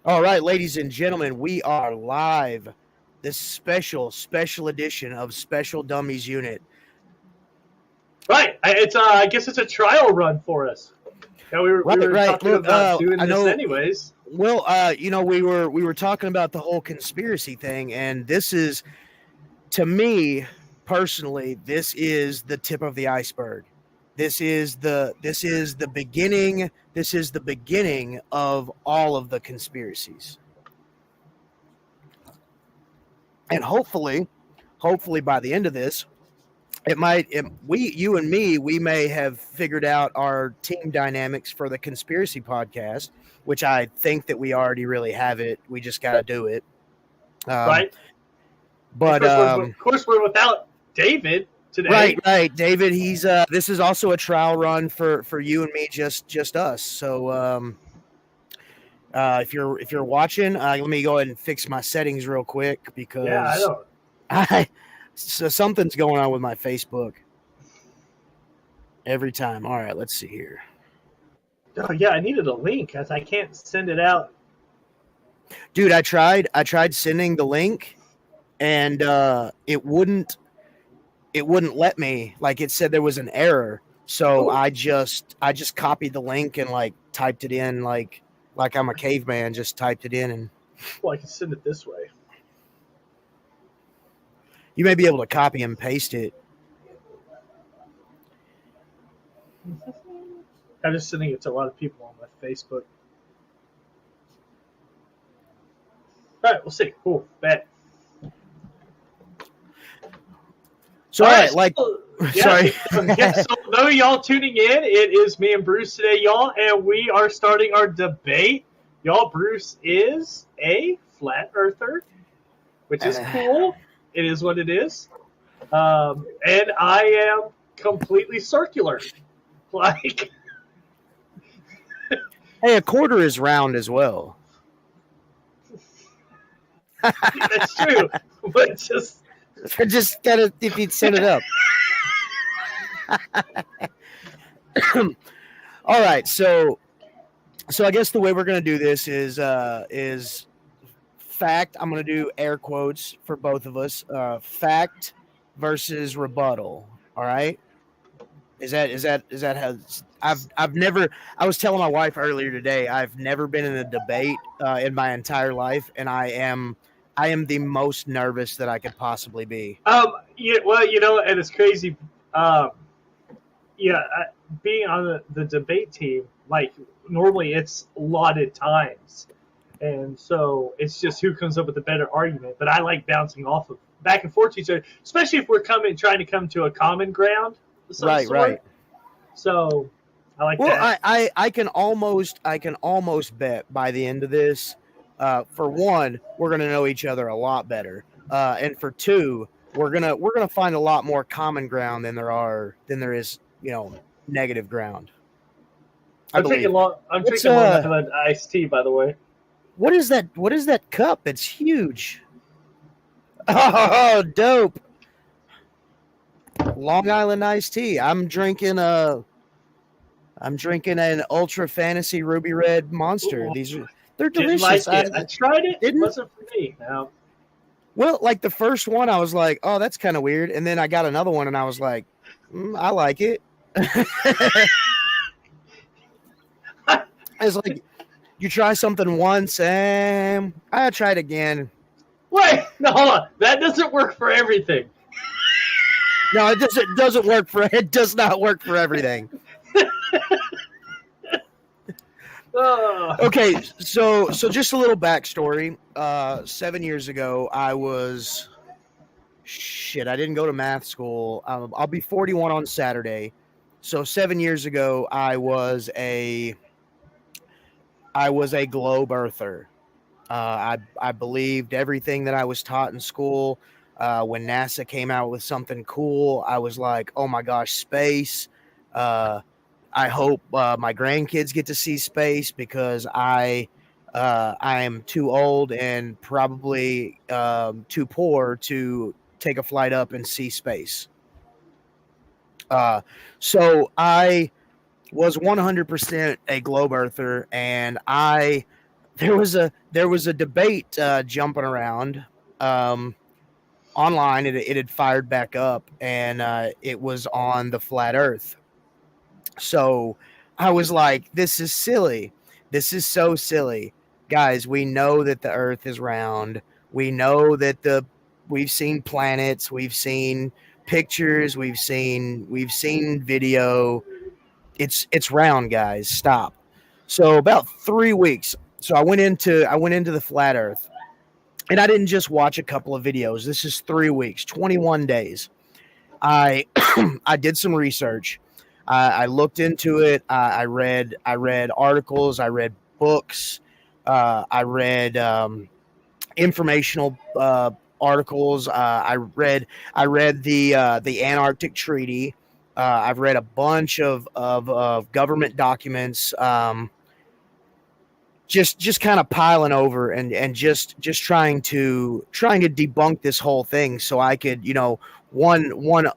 All right, ladies and gentlemen, we are live. This special edition of Special Dummies Unit. Right. I guess it's a trial run for us. Yeah, we were Right. talking Look, about doing I this know. anyways. Well, we were talking about the whole conspiracy thing, and this is, to me personally, this is the tip of the iceberg. This is the beginning. This is the beginning of all of the conspiracies, and hopefully by the end of this, you and me, we may have figured out our team dynamics for the conspiracy podcast, which I think that we already really have it. We just got to do it. Right. But Of course we're without David today. right, David. He's this is also a trial run for you and me, just us. So if you're watching, let me go ahead and fix my settings real quick because Yeah, I know. So something's going on with my Facebook every time. All right, let's see here. Oh yeah, I needed a link as I can't send it out. Dude, I tried sending the link, and it wouldn't let me. Like, it said there was an error. So I just copied the link and like typed it in like I'm a caveman, just typed it in. And Well, I can send it this way. you may be able to copy and paste it. I'm just sending it to a lot of people on my Facebook. All right, we'll see. Cool, bet. So all right, like, sorry. So though y'all tuning in, it is me and Bruce today, y'all, and we are starting our debate. Y'all, Bruce is a flat earther, which is cool. It is what it is. And I am completely circular. Like, hey, a quarter is round as well. that's true, but just gotta, if you'd set it up. All right, so I guess the way we're gonna do this is fact. I'm gonna do air quotes for both of us. Fact versus rebuttal. All right. Is that how I've never? I was telling my wife earlier today. I've never been in a debate in my entire life, and I am the most nervous that I could possibly be. Yeah, well, and it's crazy. Being on the debate team, like normally it's allotted times, and so it's just who comes up with a better argument. But I like bouncing off of back and forth to each other, especially if we're trying to come to a common ground. Right. So I like well, that. I can almost bet by the end of this, for one, we're gonna know each other a lot better, and for two, we're gonna find a lot more common ground than there is, negative ground. I'm drinking Long Island iced tea, by the way. What is that cup? It's huge. Oh, dope. Long Island iced tea. I'm drinking an Ultra Fantasy Ruby Red Monster. They're delicious. Didn't like it. I tried it. It wasn't for me. No. Well, like the first one, I was like, "Oh, that's kind of weird," and then I got another one, and I was like, "I like it." It's like you try something once, and I try it again. Wait, no, hold on. That doesn't work for everything. No, it doesn't work for. It does not work for everything. Okay, so just a little backstory. 7 years ago, I didn't go to math school. I'll be 41 on Saturday. So 7 years ago, I was a globe earther. I believed everything that I was taught in school. When NASA came out with something cool, I was like, "Oh my gosh, space!" I hope my grandkids get to see space because I am too old and probably too poor to take a flight up and see space. So I was 100% a globe earther, and I there was a debate jumping around online. It had fired back up, and it was on the flat Earth. So I was like, "This is silly. This is so silly, guys. We know that the Earth is round. We know that we've seen planets. We've seen pictures. We've seen video. It's round, guys. Stop." So about 3 weeks. So I went into the flat Earth, and I didn't just watch a couple of videos. This is 3 weeks, 21 days. I I did some research. I looked into it. I read articles. I read books. I read informational articles. I read the Antarctic Treaty. I've read a bunch of government documents. Just kind of piling over and just trying to debunk this whole thing so I could one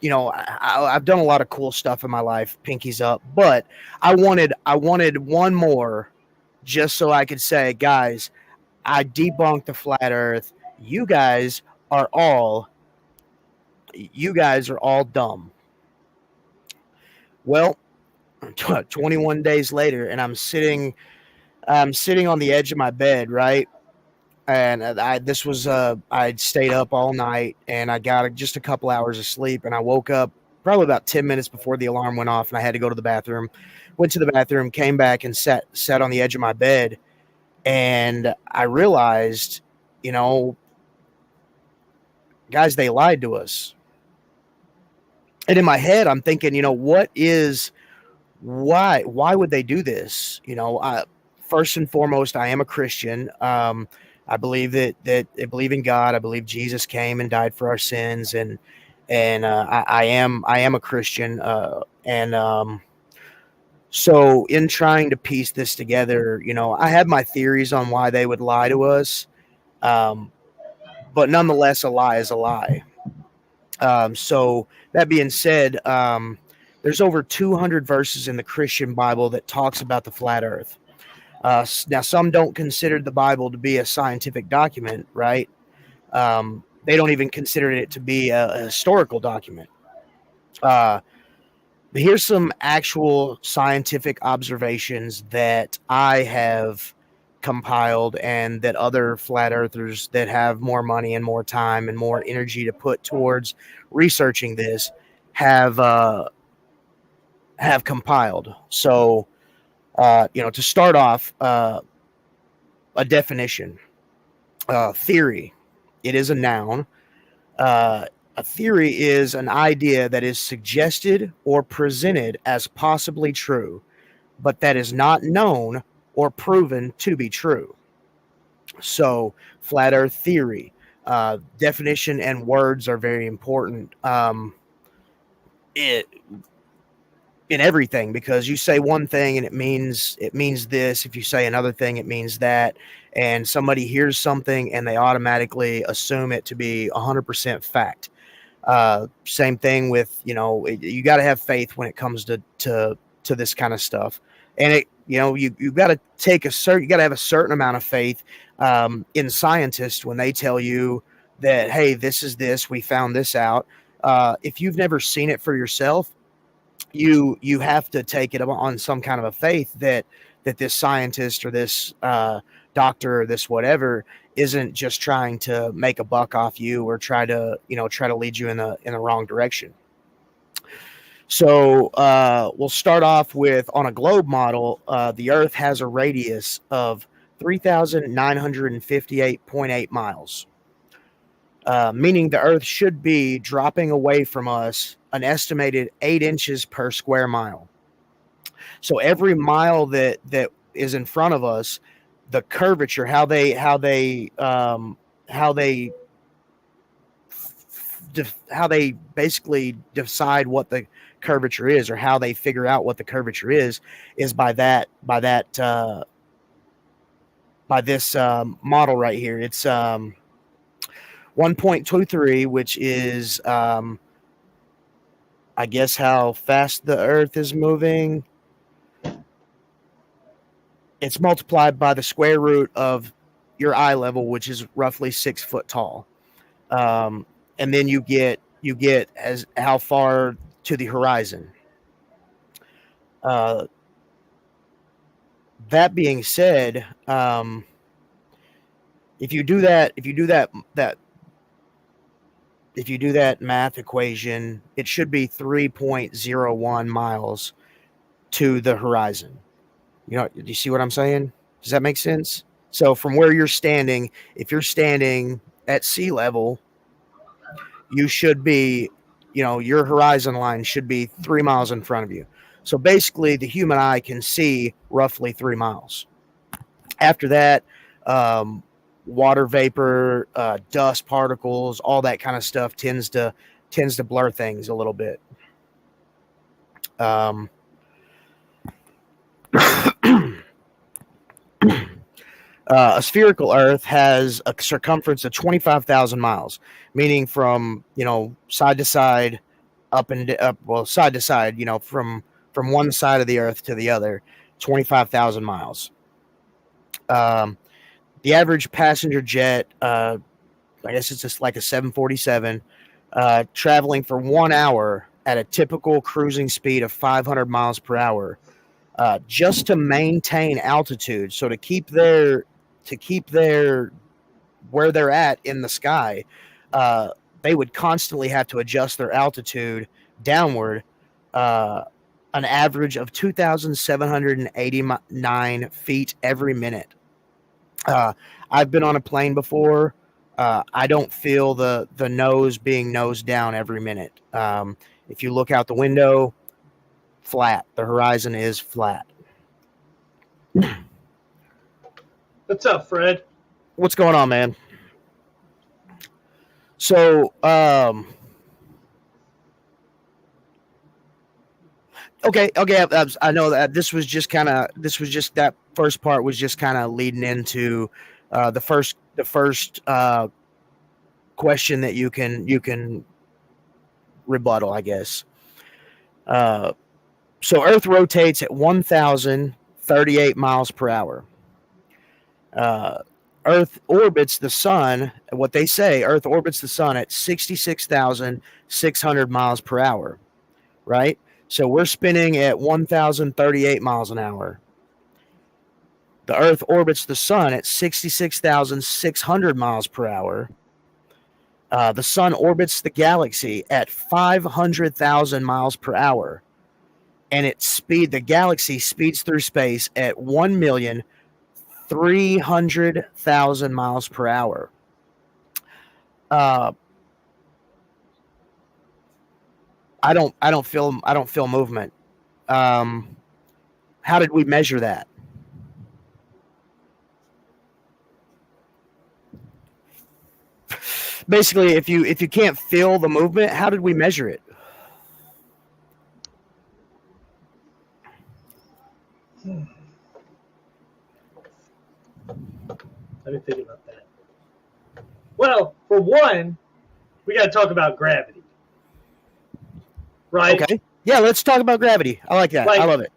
I've done a lot of cool stuff in my life, pinkies up, but I wanted one more just so I could say, guys, I debunked the flat earth. Are all you guys are all dumb. Well, 21 days later, and I'm sitting on the edge of my bed, right? And this was I'd stayed up all night, and I got just a couple hours of sleep, and I woke up probably about 10 minutes before the alarm went off, and I had to go to the bathroom. Went to the bathroom, came back, and sat on the edge of my bed, and I realized, you know, guys, they lied to us. And in my head, I'm thinking, why would they do this? First and foremost, I am a Christian. I believe that I believe in God. I believe Jesus came and died for our sins, and I am a Christian. And So in trying to piece this together, I have my theories on why they would lie to us. Um, but nonetheless, a lie is a lie. So that being said, there's over 200 verses in the Christian Bible that talks about the flat Earth. Now, some don't consider the Bible to be a scientific document, right? They don't even consider it to be a historical document. Uh, Here's some actual scientific observations that I have compiled and that other flat earthers that have more money and more time and more energy to put towards researching this have have compiled. So, to start off, a definition, theory. It is a noun. A theory is an idea that is suggested or presented as possibly true, but that is not known or proven to be true. So, flat Earth theory, definition and words are very important. It in everything, because you say one thing and it means this. If you say another thing, it means that. And somebody hears something and they automatically assume it to be 100% fact. Same thing with, you got to have faith when it comes to this kind of stuff. And you got to you got to have a certain amount of faith in scientists when they tell you that, hey, this is this, we found this out. If you've never seen it for yourself, you have to take it on some kind of a faith that this scientist or this doctor or this whatever isn't just trying to make a buck off you or try to lead you in the wrong direction. So we'll start off with, on a globe model, the Earth has a radius of 3,958.8 miles, meaning the Earth should be dropping away from us an estimated 8 inches per square mile. So every mile that is in front of us, the curvature, how they basically decide what the curvature is, or how they figure out what the curvature is by this model right here. It's 1.23, which is I guess how fast the Earth is moving. it's multiplied by the square root of your eye level, which is roughly 6 foot tall. And then you get as how far to the horizon. That being said, if you do that math equation, it should be 3.01 miles to the horizon. Do you see what I'm saying? Does that make sense? So from where you're standing, if you're standing at sea level, you should be, your horizon line should be 3 miles in front of you. So basically, the human eye can see roughly 3 miles. After that, water vapor, dust particles, all that kind of stuff tends to blur things a little bit. A spherical Earth has a circumference of 25,000 miles, meaning from side to side, side to side, from one side of the Earth to the other, 25,000 miles. The average passenger jet, I guess it's just like a 747, traveling for 1 hour at a typical cruising speed of 500 miles per hour, just to maintain altitude. So to keep their where they're at in the sky, they would constantly have to adjust their altitude downward, an average of 2,789 feet every minute. I've been on a plane before. I don't feel the nose being nose down every minute. If you look out the window, flat. The horizon is flat. What's up, Fred? What's going on, man? So, okay. I know that this was just that first part was just kind of leading into the first question that you can rebuttal, I guess. So Earth rotates at 1,038 miles per hour. Earth orbits the sun. What they say, Earth orbits the sun at 66,600 miles per hour, right? So we're spinning at 1,038 miles an hour. The Earth orbits the sun at 66,600 miles per hour. The sun orbits the galaxy at 500,000 miles per hour. And the galaxy speeds through space at 1,300,000 miles per hour. I don't feel movement. How did we measure that? Basically, if you can't feel the movement, how did we measure it? Let me think about that. Well, for one, we got to talk about gravity, right? Okay. Yeah, let's talk about gravity. I like that. I love it.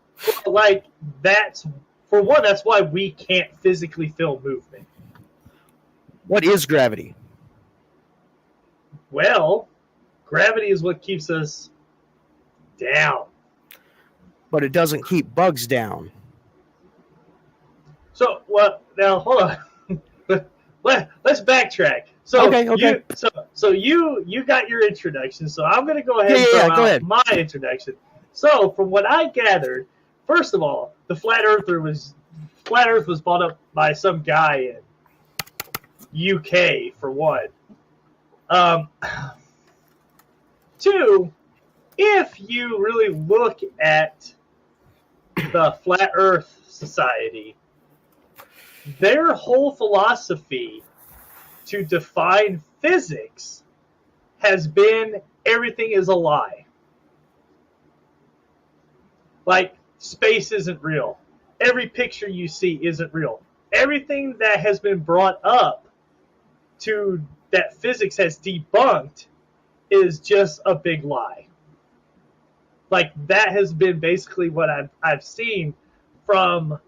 Like, that's why we can't physically feel movement. What is gravity? Well, gravity is what keeps us down. But it doesn't keep bugs down. So, well, now hold on. Let's backtrack. So, okay. You got your introduction. So I'm going to go ahead and throw out my introduction. So, from what I gathered, first of all, the flat Earth was brought up by some guy in UK for one. Two, if you really look at the Flat Earth Society, their whole philosophy to define physics has been everything is a lie. Like, space isn't real. Every picture you see isn't real. Everything that has been brought up to that physics has debunked is just a big lie. Like, that has been basically what I've seen from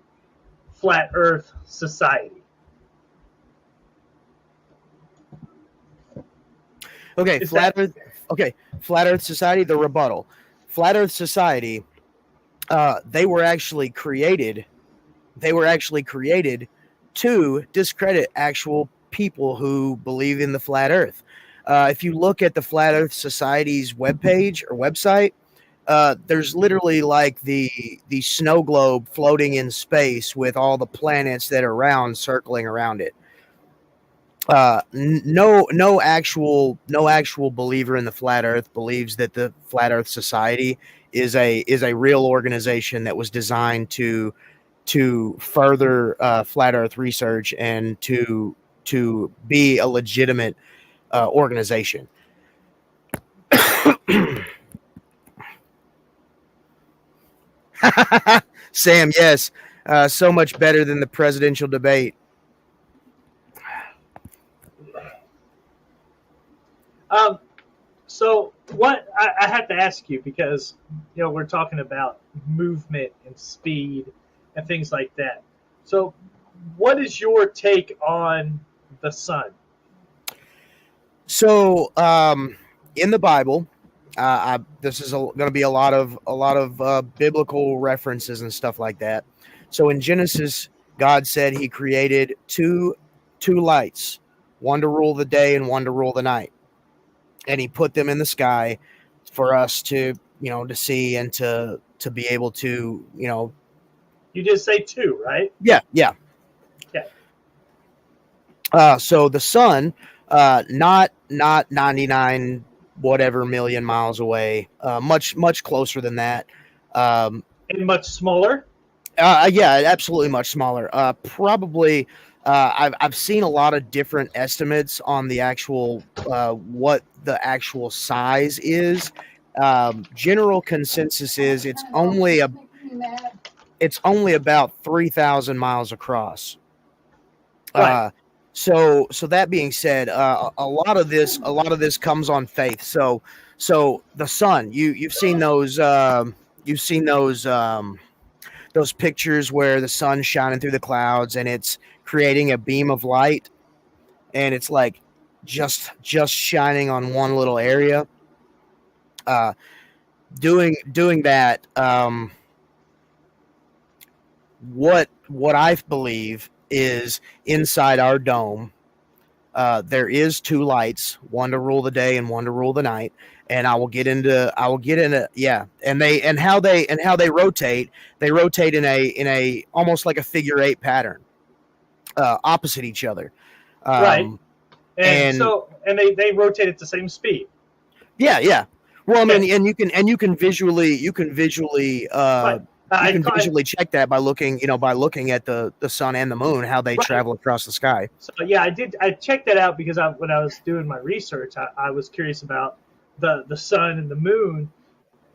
Flat Earth Society? Okay, Is Flat that Earth. Okay, Flat Earth Society. The rebuttal. Flat Earth Society. They were actually created. They were actually created to discredit actual people who believe in the flat Earth. If you look at the Flat Earth Society's webpage or website, there's literally like the snow globe floating in space with all the planets that are around circling around it. No actual believer in the flat Earth believes that the Flat Earth Society is a real organization that was designed to further flat Earth research and to be a legitimate organization. Sam, yes, so much better than the presidential debate. So what I have to ask you, because we're talking about movement and speed and things like that. So what is your take on the sun? So, in the Bible, this is going to be a lot of biblical references and stuff like that. So in Genesis, God said He created two lights, one to rule the day and one to rule the night, and He put them in the sky for us to to see and to be able to You just say two, right? yeah. Yeah. So the sun, not 99 whatever million miles away, much closer than that. And much smaller. Yeah, absolutely much smaller. Probably, I've seen a lot of different estimates on the actual what the actual size is. General consensus is it's only about 3,000 miles across. Right. So that being said, a lot of this comes on faith. So the sun, you've seen those those pictures where the sun's shining through the clouds and it's creating a beam of light, and it's like just shining on one little area. Doing that. What I believe is inside our dome. There is two lights, one to rule the day and one to rule the night. And I will get into yeah. And how they rotate. They rotate in a almost like a figure eight pattern, opposite each other. Right. And they rotate at the same speed. Yeah. Well, I mean, and you can visually Right. visually check that by looking at the sun and the moon, how they travel across the sky. So yeah, I checked that out because when I was doing my research, I was curious about the sun and the moon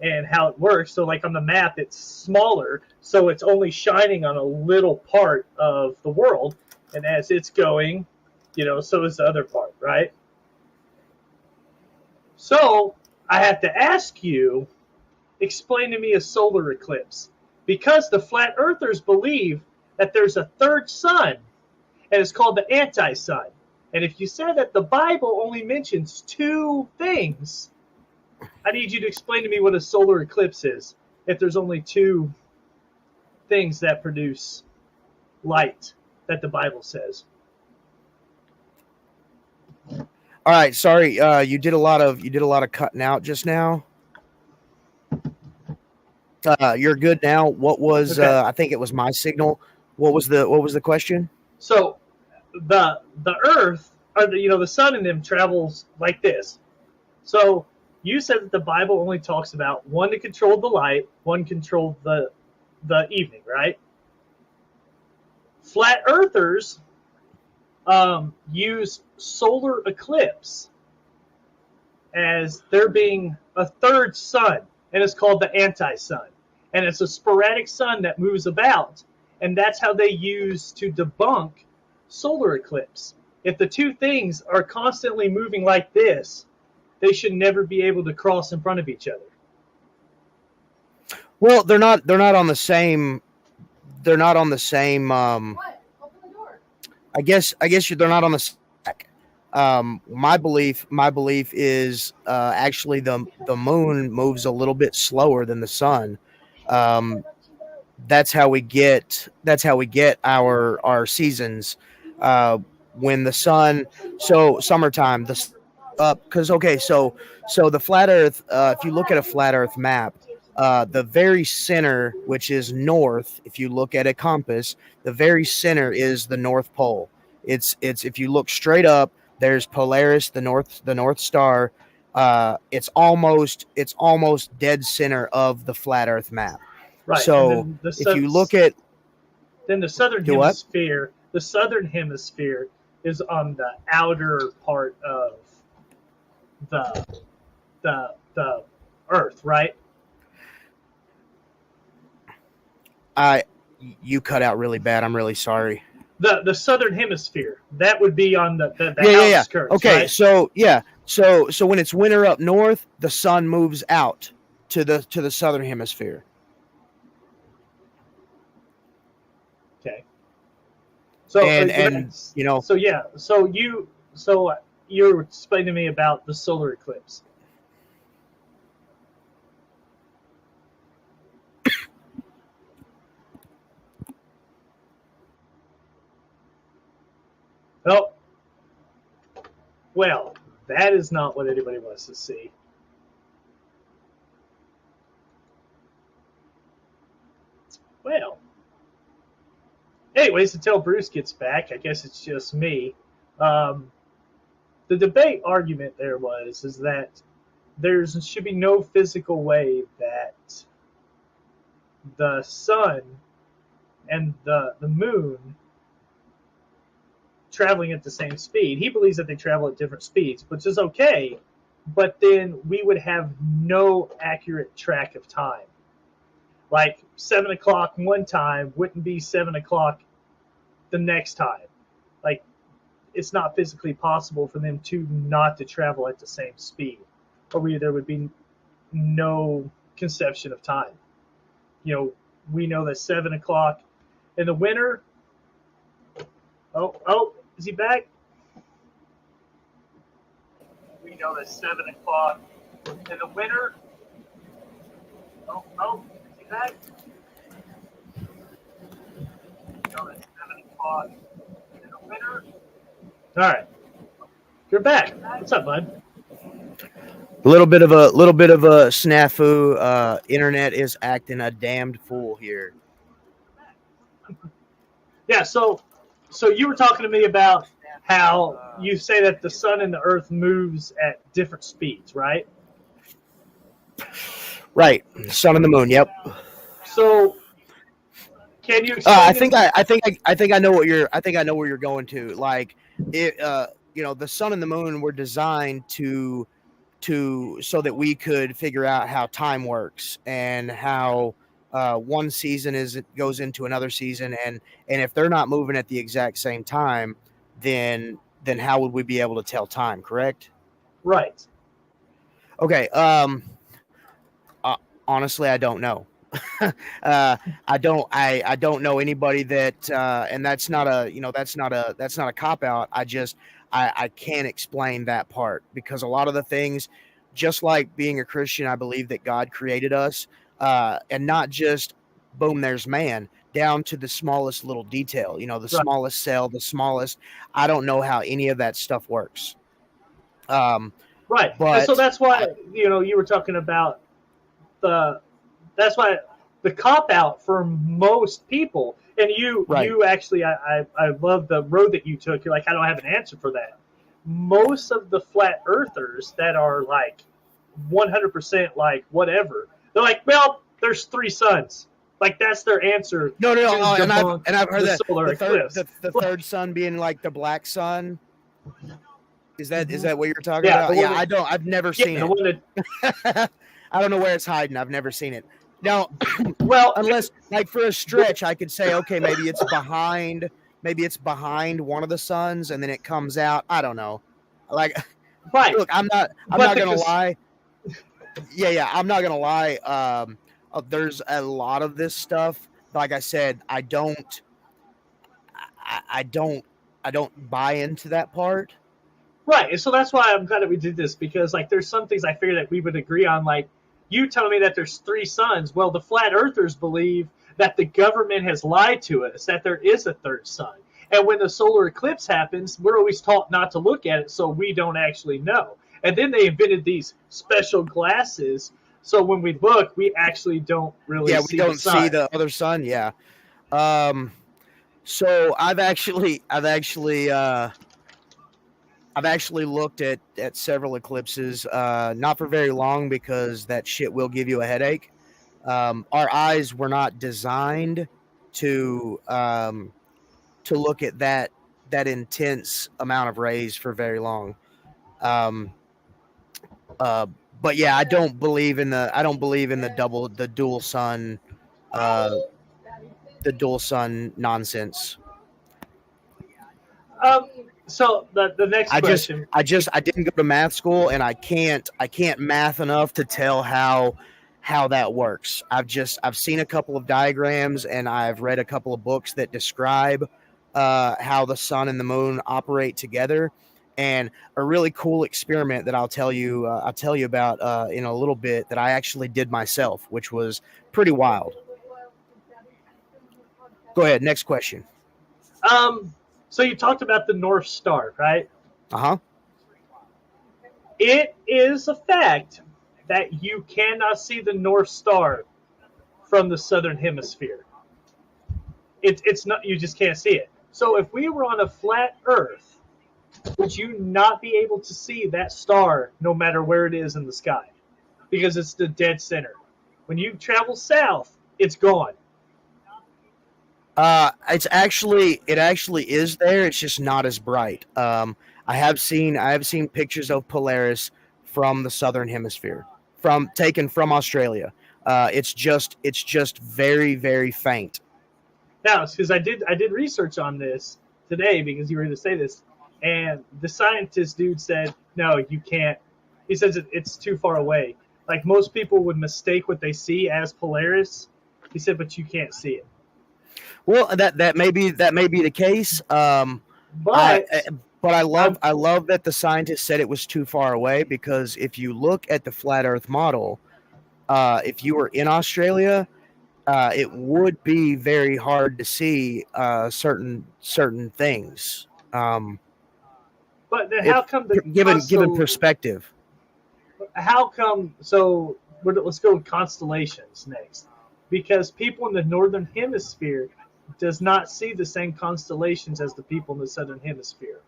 and how it works. So like on the map, it's smaller, so it's only shining on a little part of the world, and as it's going, so is the other part, right? So I have to ask you, explain to me a solar eclipse, because the flat earthers believe that there's a third sun, and it's called the anti-sun. And if you said that the Bible only mentions two things, I need you to explain to me what a solar eclipse is, if there's only two things that produce light that the Bible says. All right, sorry, you did a lot of cutting out just now. You're good now. What was Okay. I think it was my signal. What was the question? So the Earth, or the sun in them travels like this. So you said that the Bible only talks about one to control the light, one controlled the evening, right? Flat earthers use solar eclipse as there being a third sun, and it's called the anti-sun. And it's a sporadic sun that moves about, and that's how they use to debunk solar eclipse. If the two things are constantly moving like this, they should never be able to cross in front of each other. Well, they're not on the same they're not on the same. I guess they're not on the stack. My belief is actually the moon moves a little bit slower than the sun. That's how we get our seasons. When the sun, so summertime, the up because so the flat Earth. If you look at a flat Earth map, the very center, which is north, if you look at a compass, the very center is the North Pole. It's if you look straight up, there's Polaris, the North Star. It's almost dead center of the flat Earth map. Right. So if you look at the southern hemisphere, the southern hemisphere is on the outer part of the Earth, right? You cut out really bad. I'm really sorry. The southern hemisphere, that would be on the outskirts. Okay, right? so when it's winter up north, the sun moves out to the southern hemisphere. Okay. So you're explaining to me about the solar eclipse. Oh, well, that is not what anybody wants to see. Well, anyways, until Bruce gets back, I guess it's just me. The debate argument there is that there should be no physical way that the sun and the moon traveling at the same speed. He believes that they travel at different speeds, which is okay, but then we would have no accurate track of time. Like 7 o'clock one time wouldn't be 7 o'clock the next time. Like, it's not physically possible for them not to travel at the same speed, or there would be no conception of time. We know that 7 o'clock in the winter. Oh, is he back? We know that 7 o'clock in the winter. Oh, is he back? We know that 7 o'clock in the winter. All right, you're back. What's up, bud? A little bit of a snafu. Internet is acting a damned fool here. Yeah, so you were talking to me about how you say that the sun and the earth moves at different speeds, right? Right, sun and the moon. Yep. So, can you explain? I think I know what you're going to. Like, it. The sun and the moon were designed so that we could figure out how time works and how one season goes into another season, and if they're not moving at the exact same time, then how would we be able to tell time? Correct? Right. Okay. Honestly, I don't know. I don't know anybody that, and that's not a cop out. I can't explain that part, because a lot of the things, just like being a Christian, I believe that God created us, and not just boom, there's man, down to the smallest little detail, the smallest cell, the smallest. I don't know how any of that stuff works. Right. But, and so that's why, you were talking about that's why the cop out for most people, and you actually, I love the road that you took. You're like, I don't have an answer for that. Most of the flat earthers that are like 100% like whatever, they're like, well, there's 3 suns. Like, that's their answer. No, and I've heard that the third sun being like the black sun. Is that what you're talking about? Yeah, I've never seen it. I don't know where it's hiding. I've never seen it. Now, well, unless like for a stretch, I could say, okay, maybe it's behind one of the suns, and then it comes out. I don't know. Like, right. Look, I'm not gonna lie. Yeah, I'm not gonna lie. There's a lot of this stuff like I said, I don't buy into that part. Right, and so that's why I'm glad that we did this, because like there's some things I figured that we would agree on. Like you telling me that there's 3 suns. Well, the flat earthers believe that the government has lied to us, that there is a 3rd sun. And when the solar eclipse happens, we're always taught not to look at it, so we don't actually know. And then they invented these special glasses, so when we look, we actually don't really see we don't the sun. see the other sun. Yeah. So I've actually looked at several eclipses, not for very long, because that shit will give you a headache. Our eyes were not designed to look at that intense amount of rays for very long. But yeah, I don't believe in the dual sun, nonsense. So the next question. I didn't go to math school, and I can't math enough to tell how that works. I've seen a couple of diagrams, and I've read a couple of books that describe how the sun and the moon operate together. And a really cool experiment that I'll tell you about in a little bit, that I actually did myself, which was pretty wild. Go ahead, next question. So you talked about the North Star, right? Uh-huh. It is a fact that you cannot see the North Star from the southern hemisphere. It's not, you just can't see it. So if we were on a flat Earth, would you not be able to see that star no matter where it is in the sky? Because it's the dead center. When you travel south, it's gone. It actually is there. It's just not as bright. I have seen pictures of Polaris from the southern hemisphere, taken from Australia. It's just very, very faint. Now, because I did research on this today, because you were going to say this, and the scientist dude said, no, you can't. He says it's too far away. Like most people would mistake what they see as Polaris. He said, but you can't see it. Well, that may be the case. But I love that the scientist said it was too far away, because if you look at the flat Earth model, if you were in Australia, it would be very hard to see certain things. But how come given perspective? How come? So let's go with constellations next, because people in the northern hemisphere does not see the same constellations as the people in the southern hemisphere.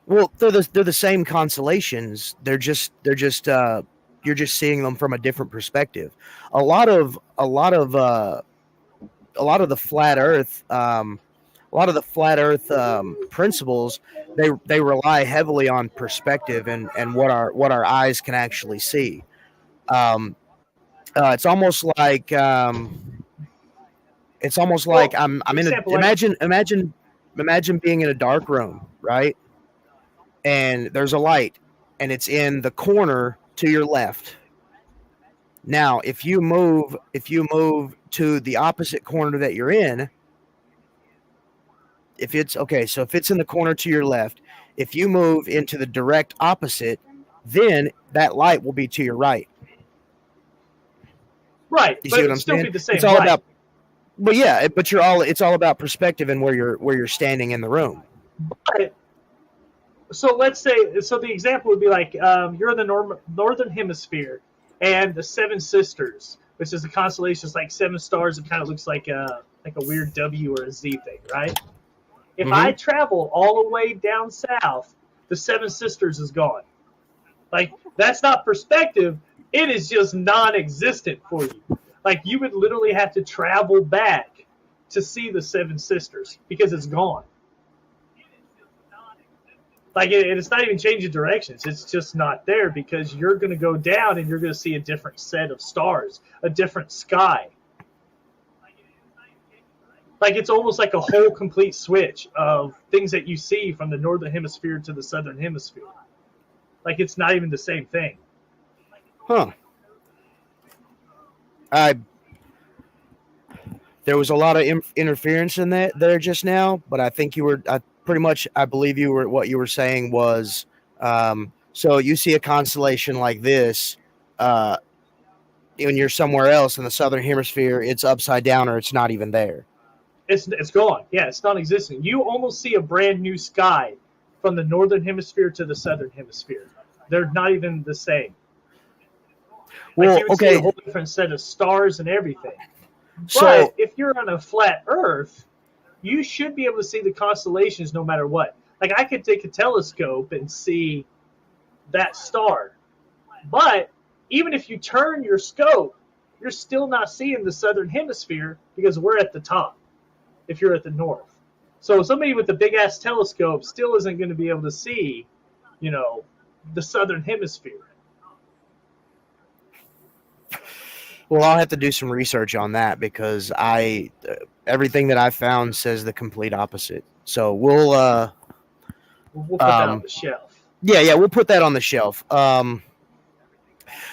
Well, they're the same constellations. They're just you're just seeing them from a different perspective. A lot of the flat Earth principles, they rely heavily on perspective and what our eyes can actually see. It's almost like I'm imagine being in a dark room, right? And there's a light, and it's in the corner to your left. Now, if you move to the opposite corner that you're in, if it's in the corner to your left, if you move into the direct opposite, then that light will be to your right. Right, you but see what I'm still saying? Be the same it's all light. about, but yeah, it's all about perspective and where you're standing in the room. But, so let's say, the example would be like, you're in the northern hemisphere, and the Seven Sisters, which is a constellation, it's like 7 stars. It kind of looks like a weird W or a Z thing, right? If I travel all the way down south, the Seven Sisters is gone. Like, that's not perspective. It is just non-existent for you. Like, you would literally have to travel back to see the Seven Sisters because it's gone. Like, it's not even changing directions. It's just not there, because you're going to go down and you're going to see a different set of stars, a different sky. Like, it's almost like a whole complete switch of things that you see from the northern hemisphere to the southern hemisphere. Like, it's not even the same thing. Huh. There was a lot of interference in that there just now, but I think you were pretty much. I believe you were what you were saying was. So you see a constellation like this, when you're somewhere else in the southern hemisphere, it's upside down or it's not even there. It's gone. Yeah, it's non-existent. You almost see a brand new sky from the northern hemisphere to the southern hemisphere. They're not even the same. Well, you would see a whole different set of stars and everything. So but if you're on a flat Earth, you should be able to see the constellations no matter what. Like I could take a telescope and see that star. But even if you turn your scope, you're still not seeing the southern hemisphere because we're at the top if you're at the north. So somebody with a big-ass telescope still isn't going to be able to see, the southern hemisphere. Well, I'll have to do some research on that because everything that I've found says the complete opposite. So we'll put that on the shelf. Yeah, we'll put that on the shelf.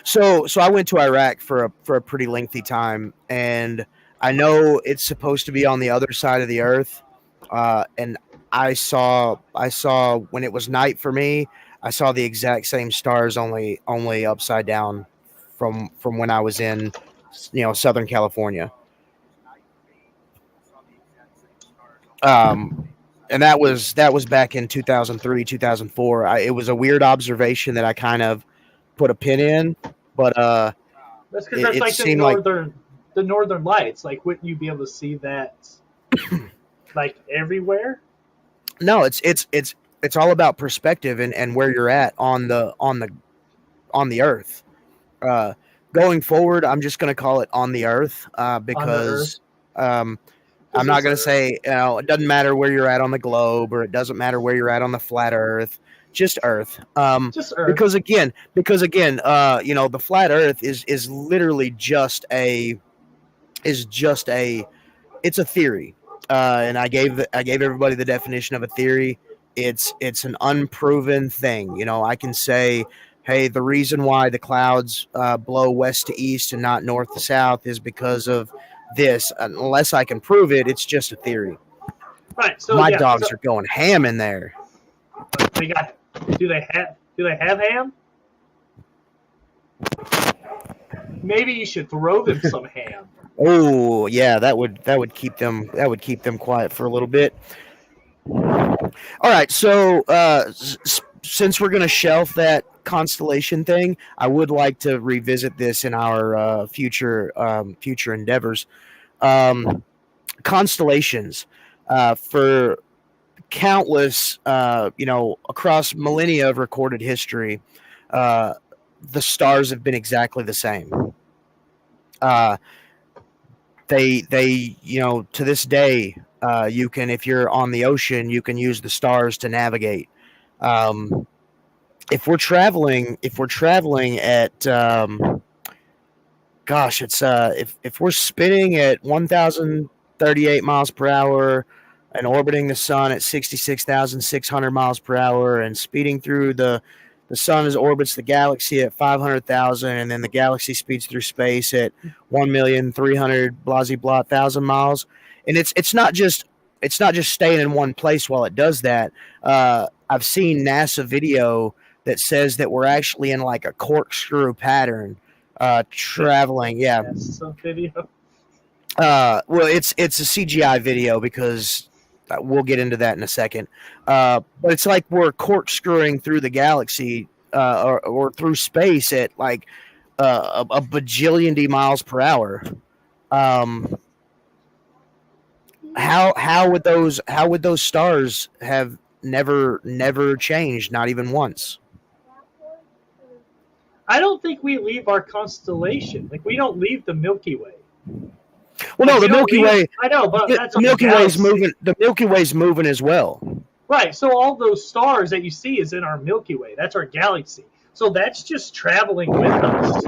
So I went to Iraq for a pretty lengthy time, and I know it's supposed to be on the other side of the earth. And I saw when it was night for me, I saw the exact same stars, only upside down from when I was in, Southern California. And that was back in 2003, 2004. It was a weird observation that I kind of put a pin in, but that's because that's like the northern lights. Like, wouldn't you be able to see that like everywhere? No, it's all about perspective and where you're at on the earth. Going forward, I'm just going to call it on the earth because I'm not going to say, it doesn't matter where you're at on the globe, or it doesn't matter where you're at on the flat earth, just earth. Just earth. Because again, the flat earth is literally it's a theory. And I gave everybody the definition of a theory. It's an unproven thing. I can say, hey, the reason why the clouds blow west to east and not north to south is because of this. Unless I can prove it, it's just a theory. Right. So my dogs are going ham in there. Do they have ham? Maybe you should throw them some ham. Oh yeah, that would keep them quiet for a little bit. All right, so since we're going to shelf that constellation thing, I would like to revisit this in our future endeavors. Constellations, for countless, across millennia of recorded history, the stars have been exactly the same. They to this day, you can, if you're on the ocean, you can use the stars to navigate. If we're traveling at if we're spinning at 1,038 miles per hour and orbiting the sun at 66,600 miles per hour and speeding through the sun orbits the galaxy at 500,000, and then the galaxy speeds through space at 1,300,000 miles. And it's not just staying in one place while it does that. I've seen NASA video that says that we're actually in like a corkscrew pattern, traveling. Yeah. Some video. Well, it's a CGI video because we'll get into that in a second. But it's like we're corkscrewing through the galaxy or through space at like a bajillion miles per hour. How would those stars have never changed, not even once? I don't think we leave our constellation. Like, we don't leave the Milky Way. Well, no, the Milky Way. I know, but that's the Milky Way's moving. The Milky Way's moving as well. Right. So all those stars that you see is in our Milky Way. That's our galaxy. So that's just traveling with us.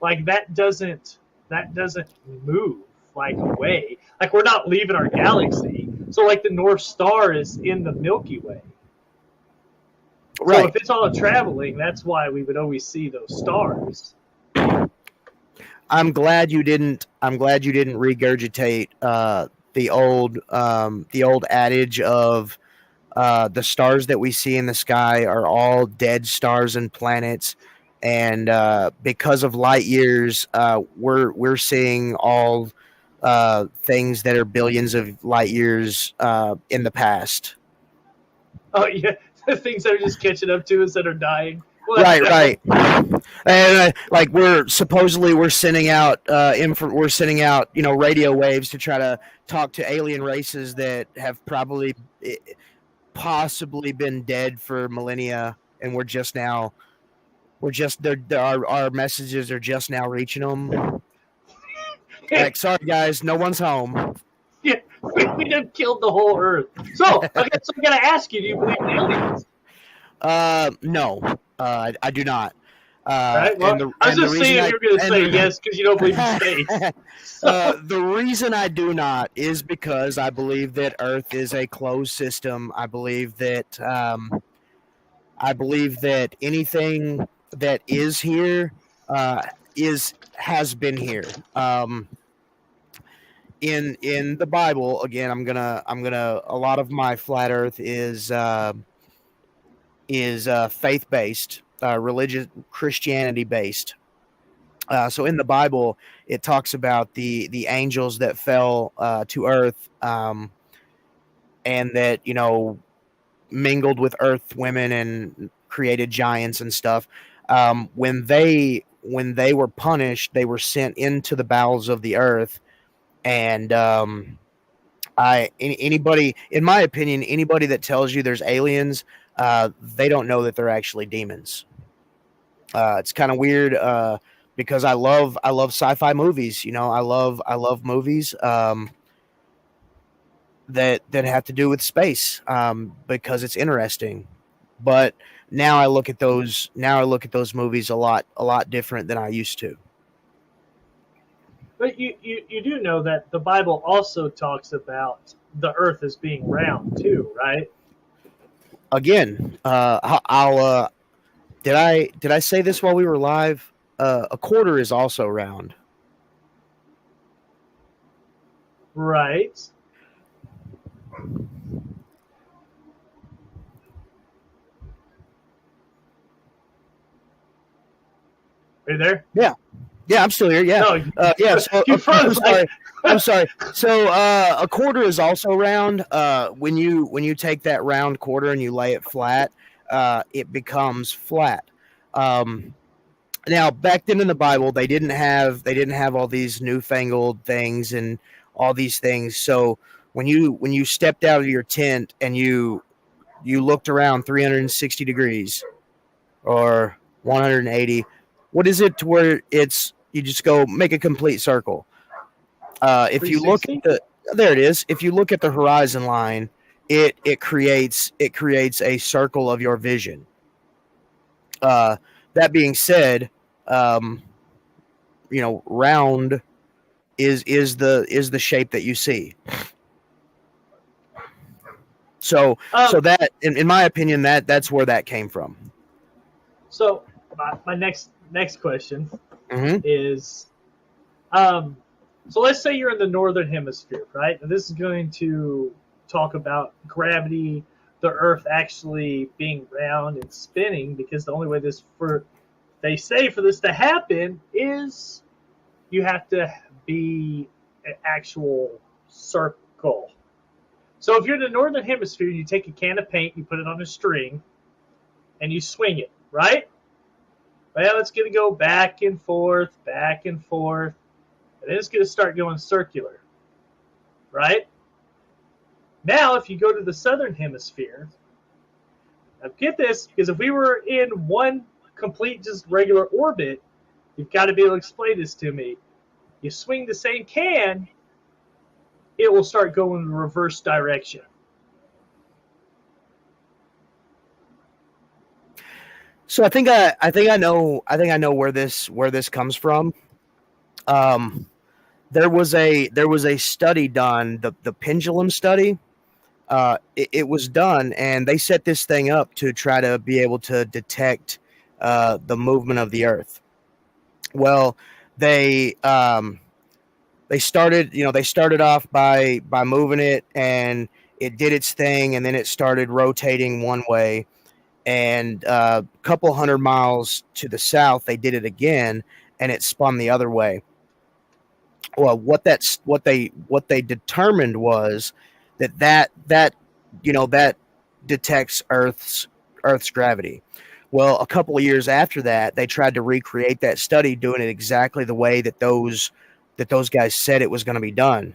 Like, that doesn't move like away. Like, we're not leaving our galaxy. So like the North Star is in the Milky Way. Right. So if it's all traveling, that's why we would always see those stars. I'm glad you didn't. I'm glad you didn't regurgitate the old adage of the stars that we see in the sky are all dead stars and planets, and because of light years, we're seeing all things that are billions of light years in the past. Oh yeah, the things that are just catching up to us that are dying. Well, Right. And like we're sending out we're sending out radio waves to try to talk to alien races that have probably possibly been dead for millennia, and our messages are just now reaching them. Like, sorry guys, no one's home. Yeah, we done killed the whole Earth. So I gotta ask you: do you believe in aliens? No, I do not. Right. Well, I was just saying if you're going to say yes because you don't believe in space. The reason I do not is because I believe that Earth is a closed system. I believe that anything that is here has been here. In the Bible, again, I'm gonna a lot of my flat Earth is faith based, religious Christianity based. So in the Bible, it talks about the angels that fell to earth, and that mingled with earth women and created giants and stuff. When they were punished, they were sent into the bowels of the earth, and anybody, in my opinion, anybody that tells you there's aliens, they don't know that they're actually demons. It's kind of weird because I love sci-fi movies. I love movies that have to do with space because it's interesting. But now I look at those movies a lot different than I used to. But you do know that the Bible also talks about the Earth as being round too, right? Again, I'll did I say this while we were live? A quarter is also round. Right. Are you there? Yeah, I'm still here. Yeah, no, yeah. So, I'm sorry. I'm sorry. So a quarter is also round. When you take that round quarter and you lay it flat, it becomes flat. Now, back then in the Bible, they didn't have all these newfangled things and all these things. So when you stepped out of your tent and you looked around 360 degrees or 180, what is it to where it's you just go make a complete circle? If you look at there it is. If you look at the horizon line, it creates a circle of your vision. That being said, round is the shape that you see. So that in my opinion that's where that came from. So my next question is, so let's say you're in the northern hemisphere, right? And this is going to talk about gravity, the Earth actually being round and spinning, because the only way they say for this to happen is you have to be an actual circle. So if you're in the northern hemisphere, you take a can of paint, you put it on a string, and you swing it, right? Well, it's going to go back and forth, and then it's going to start going circular, right? Now, if you go to the southern hemisphere, now get this, because if we were in one complete just regular orbit, you've got to be able to explain this to me. You swing the same can, it will start going in the reverse direction. So I think I know where this comes from. There was a study done, the pendulum study. It was done, and they set this thing up to try to be able to detect the movement of the Earth. Well, they started off by moving it, and it did its thing, and then it started rotating one way, and a couple hundred miles to the south they did it again, and it spun the other way. Well, what they determined was that detects Earth's gravity. Well, a couple of years after that, they tried to recreate that study, doing it exactly the way that those guys said it was going to be done.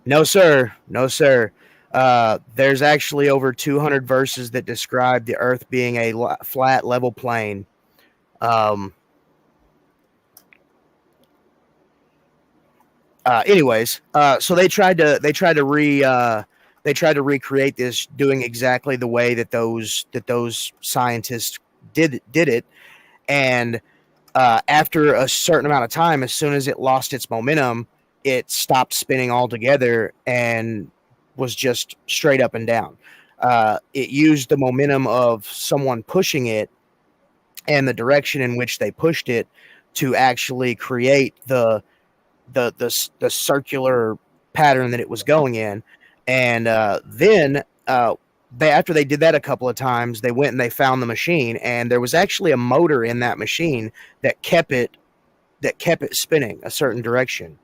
No, sir. No, sir. There's actually over 200 verses that describe the Earth being a flat, level plane. Anyways, so they tried to recreate this, doing exactly the way that those scientists did it, and after a certain amount of time, as soon as it lost its momentum, it stopped spinning altogether and was just straight up and down. It used the momentum of someone pushing it and the direction in which they pushed it to actually create the circular pattern that it was going in. And then after they did that a couple of times, they went and they found the machine, and there was actually a motor in that machine that kept it spinning a certain direction.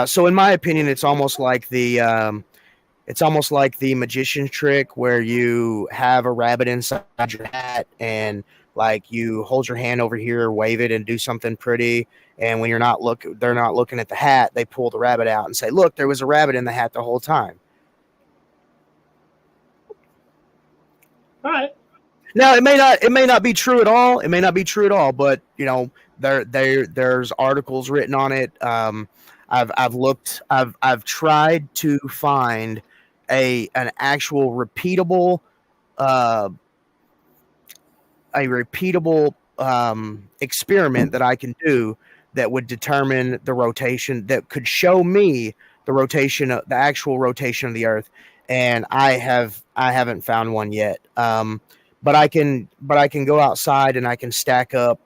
So in my opinion, it's almost like the magician's trick, where you have a rabbit inside your hat, and like you hold your hand over here, wave it, and do something pretty. And when they're not looking at the hat, they pull the rabbit out and say, "Look, there was a rabbit in the hat the whole time." All right. Now it may not be true at all. It may not be true at all, but there's articles written on it. I've looked. I've tried to find an actual repeatable experiment that I can do that would determine the rotation, that could show me the actual rotation of the Earth, and I haven't found one yet. But I can go outside and I can stack up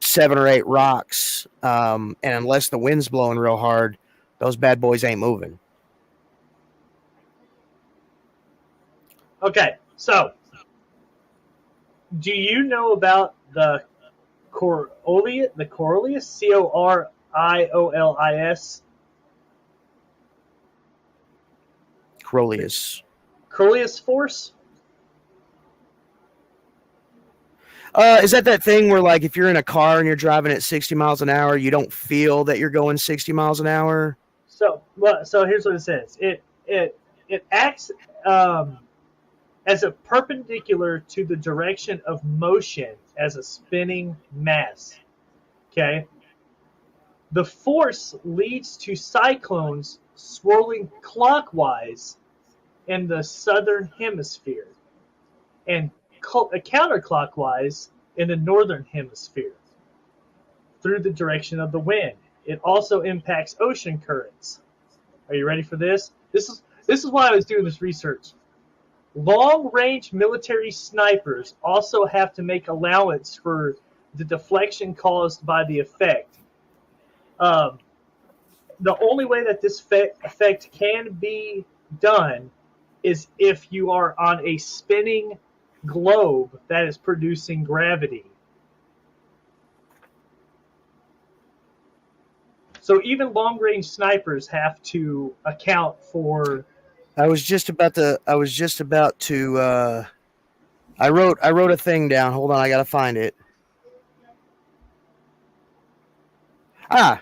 7 or 8 rocks, and unless the wind's blowing real hard, those bad boys ain't moving. Okay, so do you know about the Coriolis? The Coriolis, Coriolis. Coriolis force. Is that thing where, like, if you're in a car and you're driving at 60 miles an hour, you don't feel that you're going 60 miles an hour? So here's what it says. It acts as a perpendicular to the direction of motion as a spinning mass. Okay? The force leads to cyclones swirling clockwise in the southern hemisphere and counterclockwise in the northern hemisphere through the direction of the wind. It also impacts ocean currents. Are you ready for this? This is why I was doing this research. Long-range military snipers also have to make allowance for the deflection caused by the effect. The only way that this effect can be done is if you are on a spinning globe that is producing gravity. So even long-range snipers have to account for. I wrote a thing down. Hold on, I gotta find it.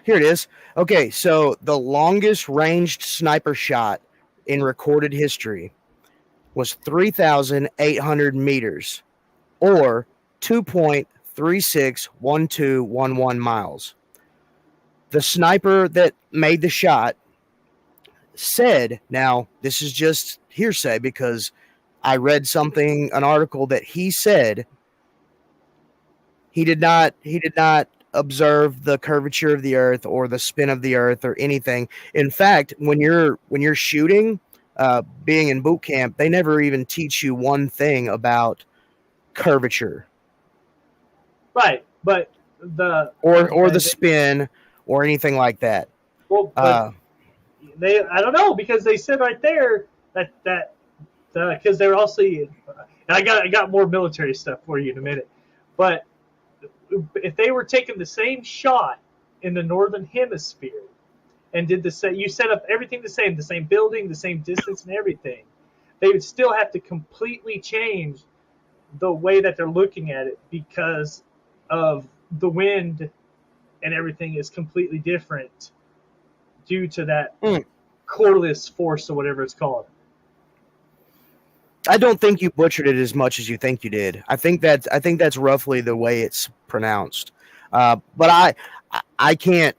Here it is. Okay, so the longest ranged sniper shot in recorded history was 3,800 meters, or 2.361211 miles. The sniper that made the shot said, now this is just hearsay because I read an article that he said he did not observe the curvature of the Earth or the spin of the Earth or anything. In fact, when you're shooting, being in boot camp, they never even teach you one thing about curvature, Right, but the or the spin or anything like that. well, but I don't know, because they said right there that because they're also, and I got more military stuff for you in a minute, but if they were taking the same shot in the northern hemisphere and did the same, you set up everything the same building, the same distance and everything, they would still have to completely change the way that they're looking at it, because of the wind and everything is completely different due to that Corliss force or whatever it's called. I don't think you butchered it as much as you think you did. I think that's roughly the way it's pronounced. But I can't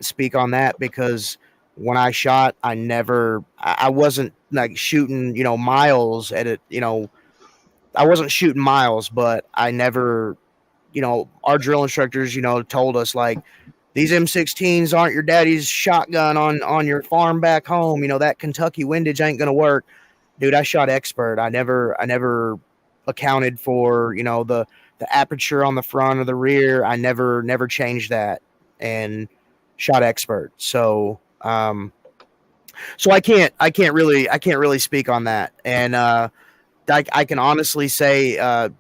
speak on that, because when I shot, I wasn't like shooting, miles at it. I wasn't shooting miles, but I never, our drill instructors, told us like, these M16s aren't your daddy's shotgun on your farm back home. That Kentucky windage ain't gonna work. Dude, I shot expert. I never accounted for, the aperture on the front or the rear. I never changed that and shot expert. So I can't really speak on that. And I can honestly say,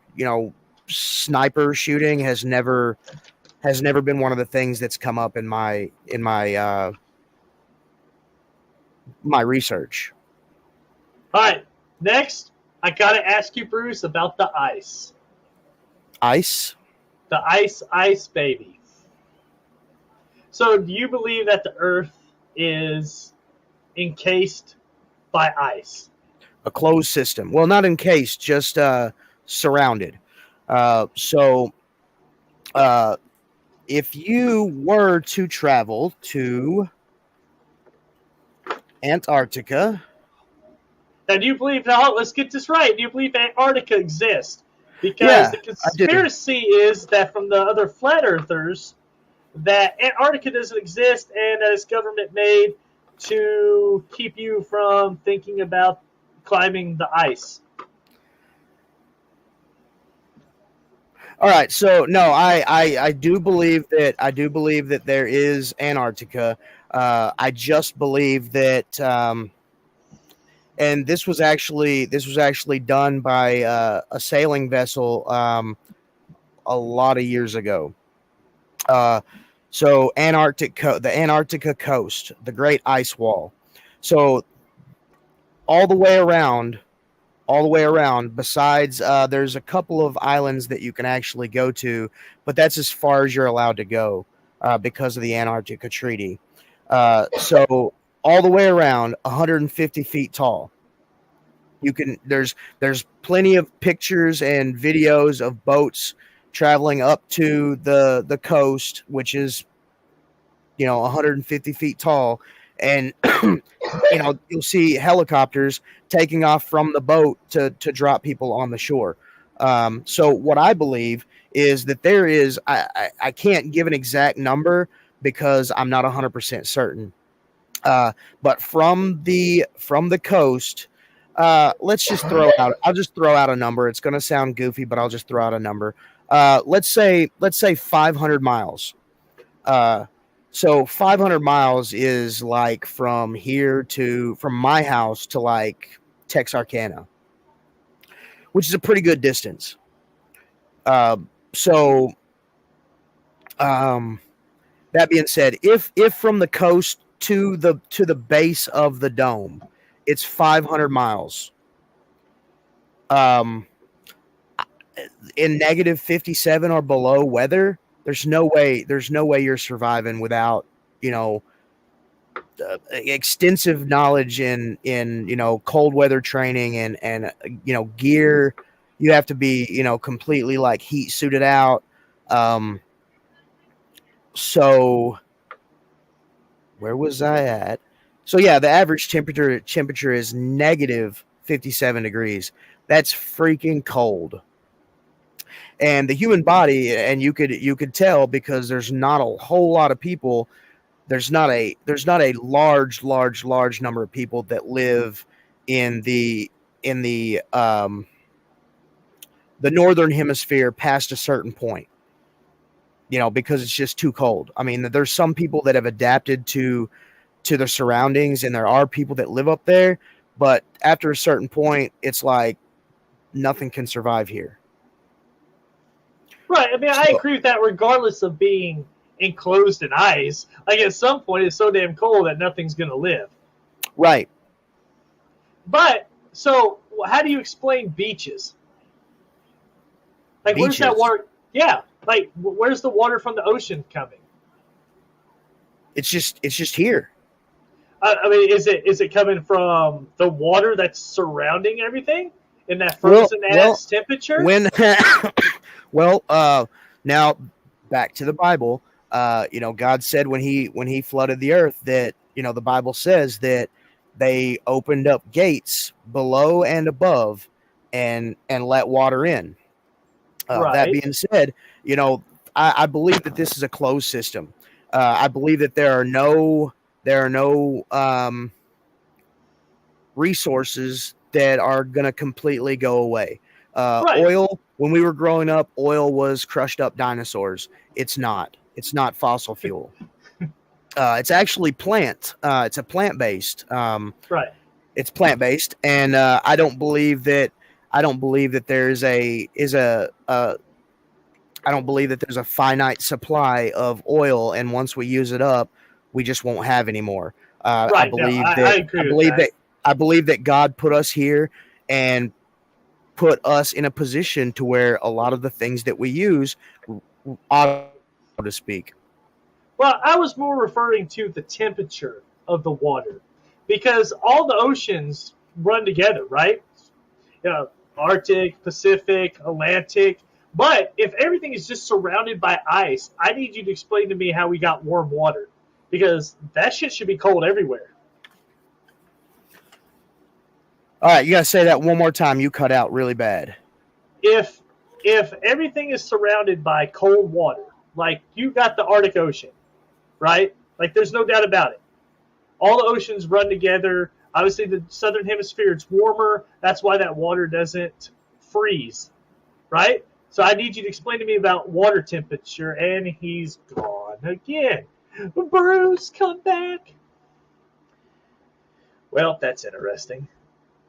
sniper shooting has never been one of the things that's come up in my my research. All right, next, I got to ask you, Bruce, about the ice. Ice? The ice baby. So, do you believe that the Earth is encased by ice? A closed system. Well, not encased, just surrounded. So, if you were to travel to Antarctica. Now, do you believe, now let's get this right, do you believe Antarctica exists? Because the conspiracy is that from the other flat earthers, that Antarctica doesn't exist and that it's government made to keep you from thinking about climbing the ice. All right, so no, I do believe that there is Antarctica. I just believe that, and this was actually done by a sailing vessel a lot of years ago. So the Antarctica coast, the Great Ice Wall. So all the way around. Besides, there's a couple of islands that you can actually go to, but that's as far as you're allowed to go because of the Antarctica Treaty. So all the way around, 150 feet tall. There's plenty of pictures and videos of boats traveling up to the coast, which is 150 feet tall, and you'll see helicopters taking off from the boat to drop people on the shore. So what I believe is that there is, I can't give an exact number because I'm not 100% certain. But from the coast, let's just I'll just throw out a number. It's going to sound goofy, but I'll just throw out a number. Let's say 500 miles. So 500 miles is like from my house to like Texarkana, which is a pretty good distance. So that being said, if from the coast to the base of the dome, it's 500 miles. In negative 57 or below weather, there's no way you're surviving without extensive knowledge in cold weather training and gear. You have to be completely like heat suited out. So where was I at? So yeah, the average temperature is negative 57 degrees. That's freaking cold. And the human body, and you could tell because there's not a whole lot of people there's not a large number of people that live in the northern hemisphere past a certain point, because it's just too cold. I mean, there's some people that have adapted to their surroundings, and there are people that live up there, but after a certain point, it's like nothing can survive here. Right. I mean, I agree with that regardless of being enclosed in ice. Like, at some point, it's so damn cold that nothing's going to live. Right. But, so, how do you explain beaches? Like, beaches. Where's that water? Yeah. Like, where's the water from the ocean coming? It's just here. I mean, is it coming from the water that's surrounding everything in that frozen ass temperature? Now back to the Bible. God said when he flooded the earth that, the Bible says that they opened up gates below and above and let water in. Right. That being said, I believe that this is a closed system. I believe that there are no resources that are going to completely go away. Right. Oil, when we were growing up, oil was crushed up dinosaurs. It's not fossil fuel. It's actually plant. It's a plant-based. Right. It's plant-based, and I don't believe that there's a finite supply of oil, and once we use it up, we just won't have any more. Right. I believe that God put us here and put us in a position to where a lot of the things that we use, so to speak. Well, I was more referring to the temperature of the water, because all the oceans run together, right? Arctic, Pacific, Atlantic. But if everything is just surrounded by ice, I need you to explain to me how we got warm water, because that shit should be cold everywhere. All right, you got to say that one more time. You cut out really bad. If everything is surrounded by cold water, like you got the Arctic Ocean, right? Like, there's no doubt about it. All the oceans run together. Obviously, the southern hemisphere, it's warmer. That's why that water doesn't freeze, right? So I need you to explain to me about water temperature, and he's gone again. Bruce, come back. Well, that's interesting.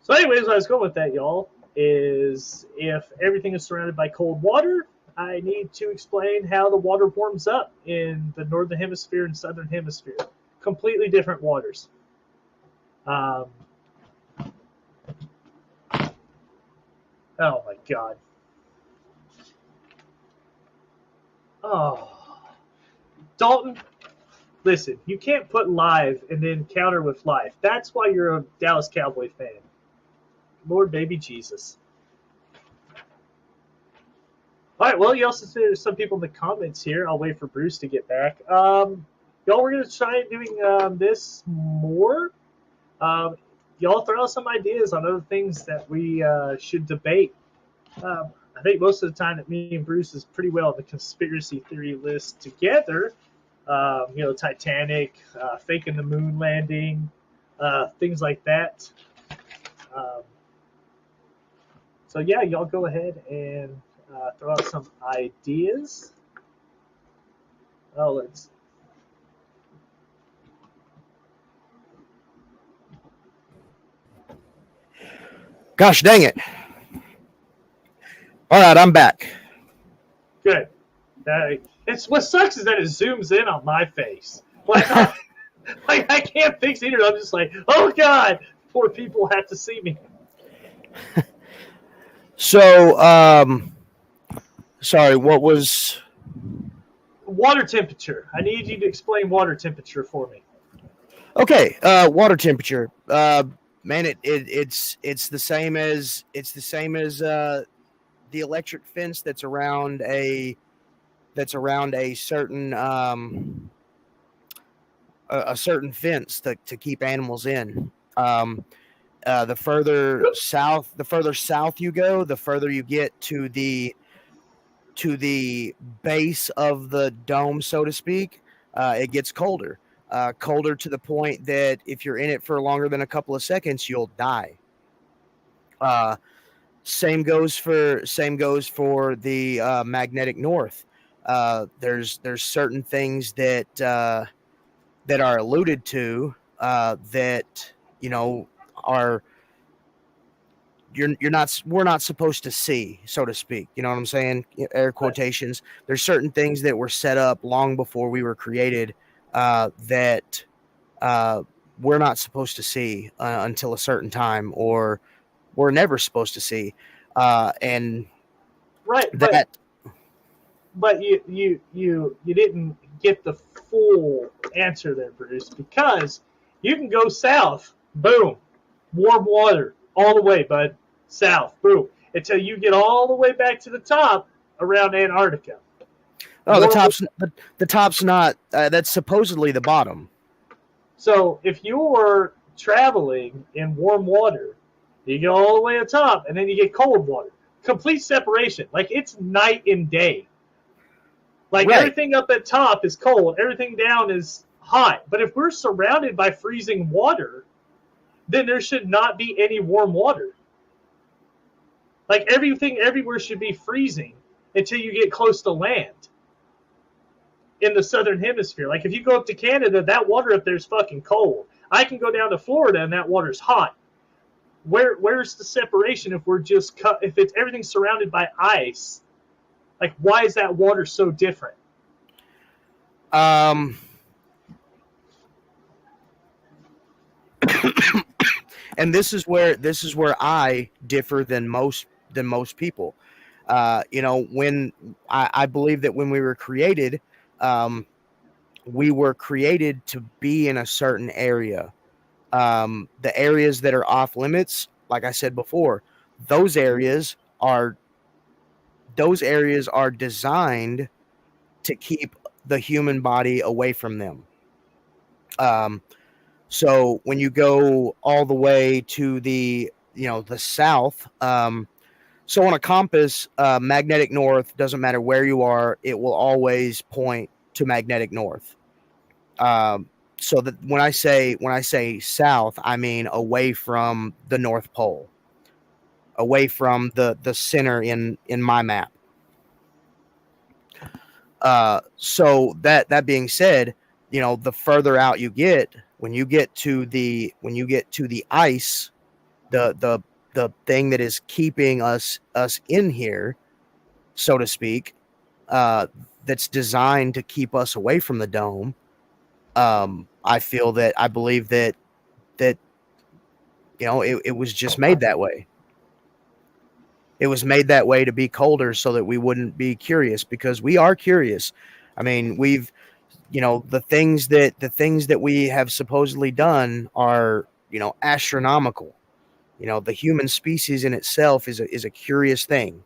So anyways, what I was going with that, y'all, is if everything is surrounded by cold water, I need to explain how the water warms up in the northern hemisphere and southern hemisphere. Completely different waters. Oh my God. Oh. Dalton, listen, you can't put live and then counter with life. That's why you're a Dallas Cowboy fan. Lord baby Jesus. All right, well, you also said there's some people in the comments here. I'll wait for Bruce to get back. Y'all, we're going to try doing this more. Y'all throw out some ideas on other things that we should debate. I think most of the time that me and Bruce is pretty well on the conspiracy theory list together. Titanic, faking the moon landing, things like that. So yeah, y'all go ahead and throw out some ideas. Let's. Gosh dang it. All right, I'm back. Good. It's what sucks is that it zooms in on my face. Like I can't fix it either. I'm just like, oh God, poor people have to see me. So, sorry, what was water temperature? I need you to explain water temperature for me. Okay, water temperature. Man, it's the same as the electric fence that's around a certain a certain fence to keep animals in. The further south you go, the further you get to the base of the dome, so to speak. It gets colder. colder to the point that if you're in it for longer than a couple of seconds, you'll die. Same goes for the magnetic north. There's certain things that that are alluded to that are we're not supposed to see, so to speak. You know what I'm saying? Air quotations. There's certain things that were set up long before we were created that we're not supposed to see until a certain time, or we're never supposed to see. And right, that. But you didn't get the full answer there, Bruce, because you can go south, boom, warm water all the way, bud, south, boom, until you get all the way back to the top around Antarctica. Oh, the top's not. That's supposedly the bottom. So if you're traveling in warm water, you get all the way to the top, and then you get cold water. Complete separation, like it's night and day. Like right. Everything up at top is cold, everything down is hot. But if we're surrounded by freezing water, then there should not be any warm water. Like everything everywhere should be freezing until you get close to land in the southern hemisphere. Like if you go up to Canada, that water up there is fucking cold. I can go down to Florida and that water's hot. Where's the separation if we're just if it's everything's surrounded by ice? Like, why is that water so different? And this is where I differ than most people. When I believe that when we were created to be in a certain area. The areas that are off limits, like I said before, those areas are designed to keep the human body away from them. So when you go all the way to the south, so on a compass, magnetic north, doesn't matter where you are, it will always point to magnetic north. So that when I say south, I mean away from the North Pole, away from the center in my map. So that being said, the further out you get, when you get to the ice, the thing that is keeping us in here, so to speak, that's designed to keep us away from the dome. I believe that it was just made that way. It was made that way to be colder so that we wouldn't be curious, because we are curious. I mean, the things that we have supposedly done are, astronomical. The human species in itself is a curious thing.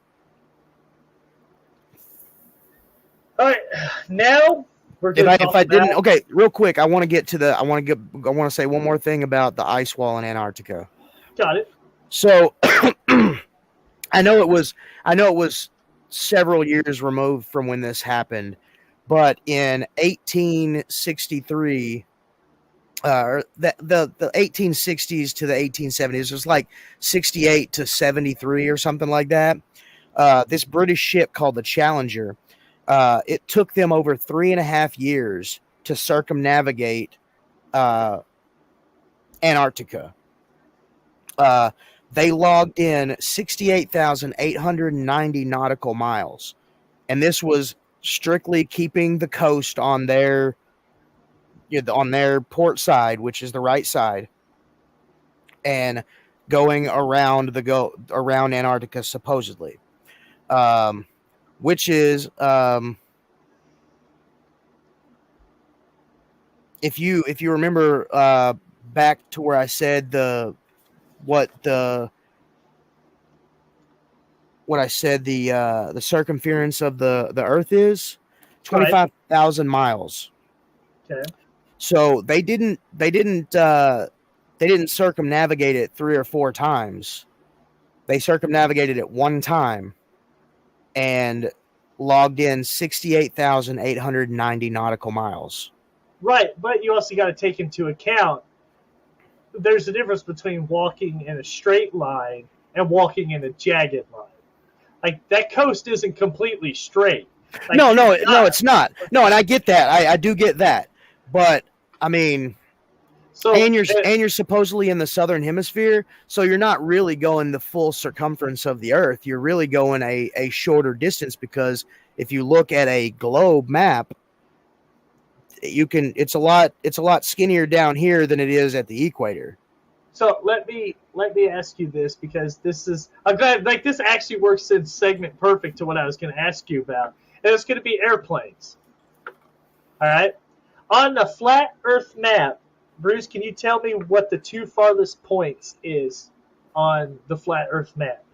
All right, now we're going if I didn't, okay, real quick, I want to say one more thing about the ice wall in Antarctica. Got it. So I know it was several years removed from when this happened, but in 1863, the 1860s to the 1870s, it was like 68 to 73 or something like that. This British ship called the Challenger, it took them over 3.5 years to circumnavigate Antarctica. They logged in 68,890 nautical miles, and this was strictly keeping the coast on their port side, which is the right side, and going around around Antarctica supposedly, which is if you remember back to where I said the circumference of the Earth is 25,000 miles. Okay. So they didn't circumnavigate it 3 or 4 times. They circumnavigated it one time and logged in 68,890 nautical miles. Right, but you also got to take into account there's a difference between walking in a straight line and walking in a jagged line. Like, that coast isn't completely straight. Like, No, it's not. No, and I get that. I do get that. But I mean, and you're supposedly in the southern hemisphere, so you're not really going the full circumference of the Earth. You're really going a shorter distance, because if you look at a globe map, it's a lot skinnier down here than it is at the equator. So let me ask you this, because I'm glad, like, this actually works in segment perfect to what I was going to ask you about, and it's going to be airplanes. All right, on the flat Earth map, Bruce, can you tell me what the 2 farthest points is on the flat Earth map?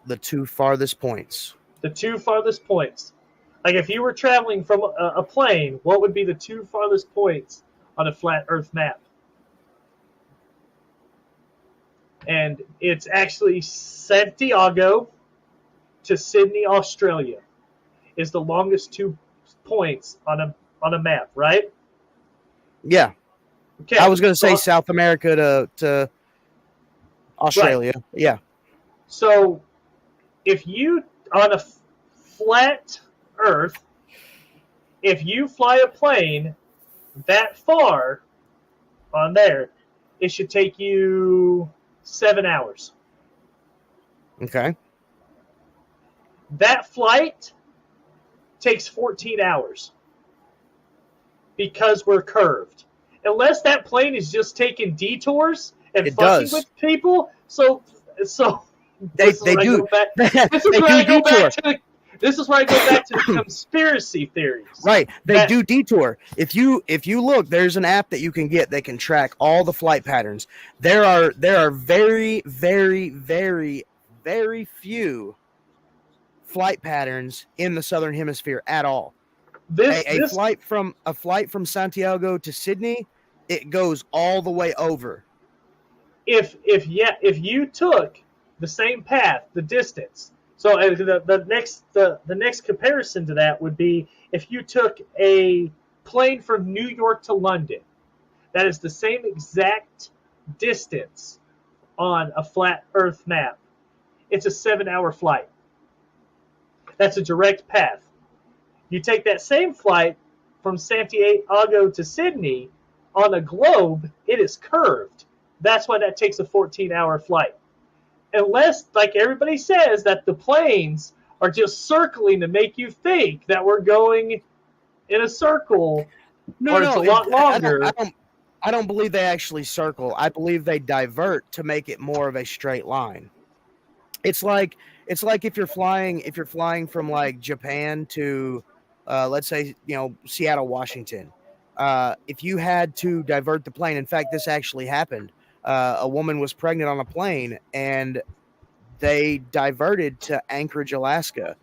The 2 farthest points. The 2 farthest points. Like, if you were traveling from a plane, what would be the 2 farthest points on a flat Earth map? And it's actually Santiago to Sydney, Australia, is the longest 2 points on a map, right? Yeah. Okay. I was going to say South America to Australia. Right. Yeah. So if you, on a flat Earth, if you fly a plane that far on there, it should take you 7 hours. Okay. That flight takes 14 hours because we're curved. Unless that plane is just taking detours and fucking with people. So they do. This is where I go back to the conspiracy theories. Right. They do detour. If you look, there's an app that you can get that can track all the flight patterns. There are very, very, very, very few flight patterns in the southern hemisphere at all. A flight from Santiago to Sydney, it goes all the way over. If you took the same path, the distance. So the next comparison to that would be if you took a plane from New York to London. That is the same exact distance on a flat Earth map. It's a 7-hour flight. That's a direct path. You take that same flight from Santiago to Sydney on a globe, it is curved. That's why that takes a 14-hour flight. Unless, like everybody says, that the planes are just circling to make you think that we're going in a circle, it's a lot longer. I don't believe they actually circle. I believe they divert to make it more of a straight line. It's like if you're flying from like Japan to let's say, Seattle, Washington. If you had to divert the plane, in fact, this actually happened. A woman was pregnant on a plane, and they diverted to Anchorage, Alaska,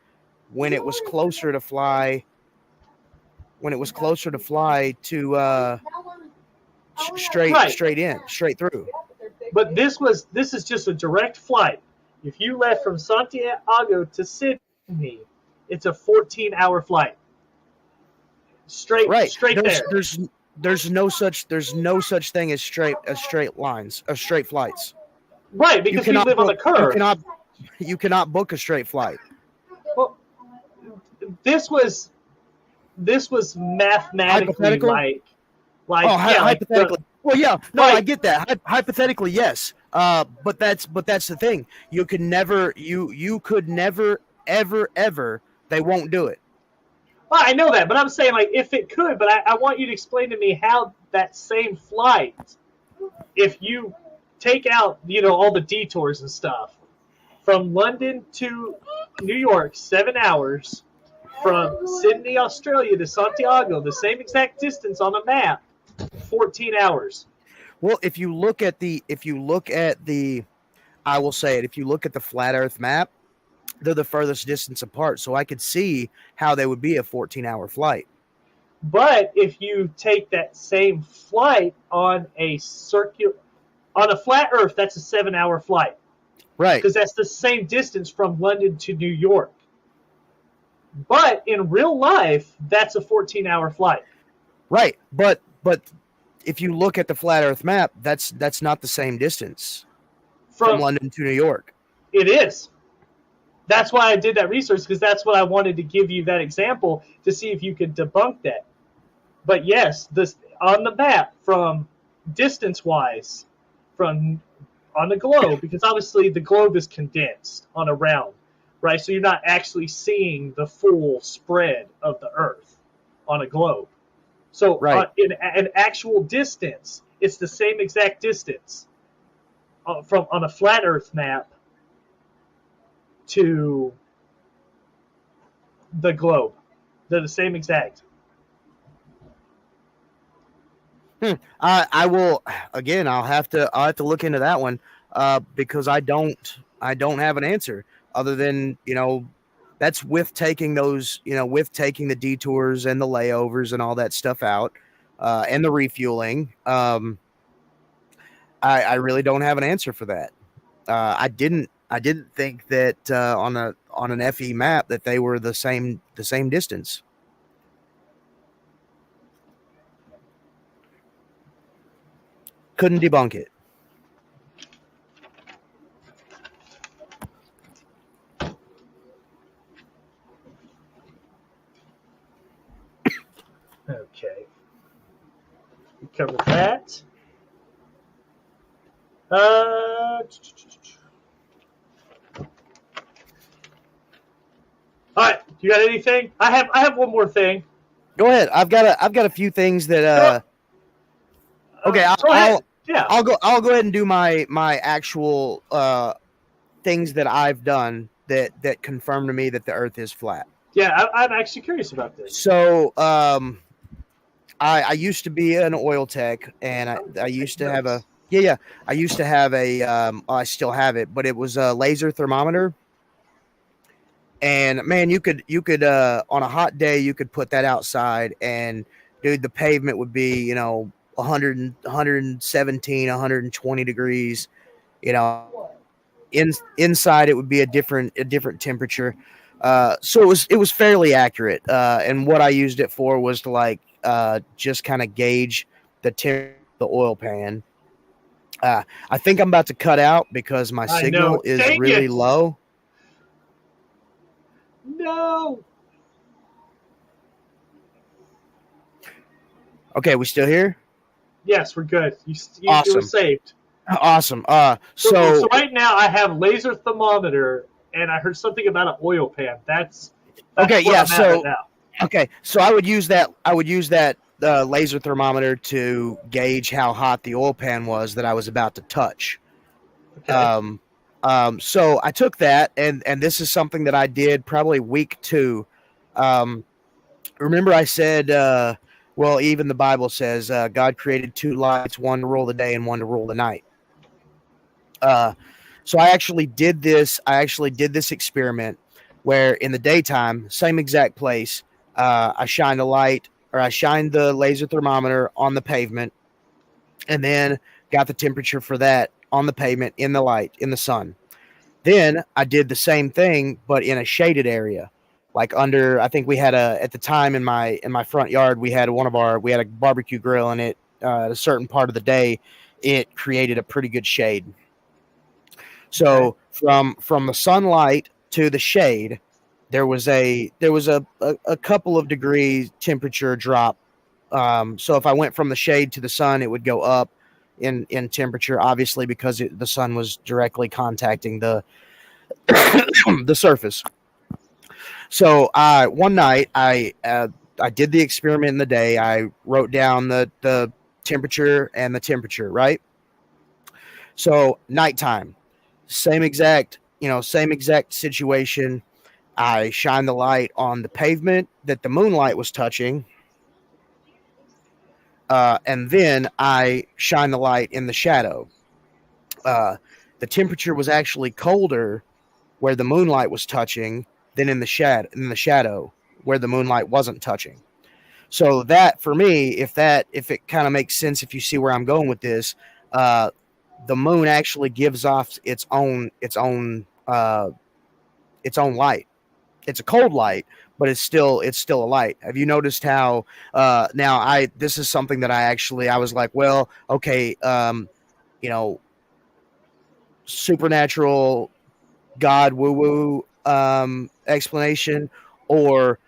when it was closer to fly to straight through. But this is just a direct flight. If you left from Santiago to Sydney, it's a 14-hour flight. Straight there. There's no such thing as straight flights. Right, because we live on the curve. You cannot book a straight flight. Well, this was mathematically hypothetically. I get that. Hypothetically, yes. But that's the thing. You could never ever they won't do it. Well, I know that, but I'm saying, like, if it could, but I want you to explain to me how that same flight, if you take out, all the detours and stuff, from London to New York, 7 hours, from Sydney, Australia to Santiago, the same exact distance on the map, 14 hours. Well, if you look at the I will say it, if you look at the flat Earth map, they're the furthest distance apart, so I could see how they would be a 14-hour flight. But if you take that same flight on a flat Earth, that's a 7-hour flight. Right. Because that's the same distance from London to New York. But in real life, that's a 14-hour flight. Right, but if you look at the flat Earth map, that's not the same distance from From London to New York. it is. That's why I did that research, because that's what I wanted to give you that example to see if you could debunk that. But yes, this on the map from distance wise from on the globe, because obviously the globe is condensed on a round, right? So you're not actually seeing the full spread of the Earth on a globe. So Right. in an actual distance, it's the same exact distance from on a flat Earth map to the globe. They're the same exact. I will again. I'll have to look into that one because I don't have an answer other than that's with taking those with taking the detours and the layovers and all that stuff out and the refueling. I really don't have an answer for that. I didn't think that on an FE map that they were the same distance. Couldn't debunk it. Okay. We covered that. All right. You got anything? I have one more thing. Go ahead. I've got a few things that. Okay, I'll go ahead and do my actual things that I've done that confirm to me that the Earth is flat. Yeah, I'm actually curious about this. So, I used to be an oil tech, and I used to have a I used to have a I still have it, but it was a laser thermometer. And man, you could on a hot day you could put that outside, and dude, the pavement would be 117, 120 degrees. Inside it would be a different temperature. So it was fairly accurate. And what I used it for was to just kind of gauge the oil pan. I think I'm about to cut out because my signal is really low. No. Okay, we still here? Yes, we're good. You awesome. You were saved. Awesome. So right now I have laser thermometer, and I heard something about an oil pan. That's okay. Yeah. So right okay. So I would use that. Laser thermometer to gauge how hot the oil pan was that I was about to touch. Okay. So I took that, and this is something that I did probably week 2. Remember I said, well, even the Bible says God created 2 lights, one to rule the day and one to rule the night. So I actually did this. Experiment where in the daytime, same exact place, I shined the laser thermometer on the pavement, and then got the temperature for that on the pavement, in the light, in the sun. Then I did the same thing, but in a shaded area, like under. I think we had at the time in my front yard, we had a barbecue grill, and it at a certain part of the day, it created a pretty good shade. So from the sunlight to the shade, there was a couple of degrees temperature drop. So if I went from the shade to the sun, it would go up in temperature, obviously, because the sun was directly contacting the the surface. So one night I did the experiment in the day. I wrote down the temperature and the temperature, right? So nighttime, same exact situation. I shine the light on the pavement that the moonlight was touching. And then I shine the light in the shadow. The temperature was actually colder where the moonlight was touching than in the shadow where the moonlight wasn't touching. So that, for me, if it kind of makes sense, if you see where I'm going with this, the moon actually gives off its own light. It's a cold light, but it's still a light. Have you noticed how this is something that I was like, well, okay, supernatural God woo woo explanation or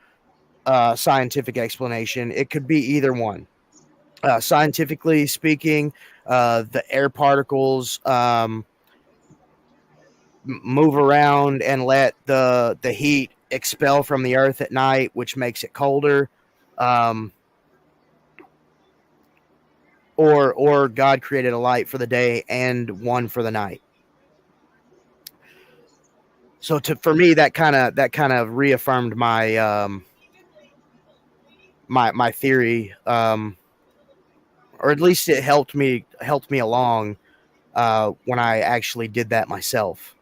scientific explanation. It could be either one. Scientifically speaking, the air particles move around and let the heat expel from the earth at night, which makes it colder. Or God created a light for the day and one for the night. So for me, that kind of reaffirmed my my theory, or at least it helped me along when I actually did that myself.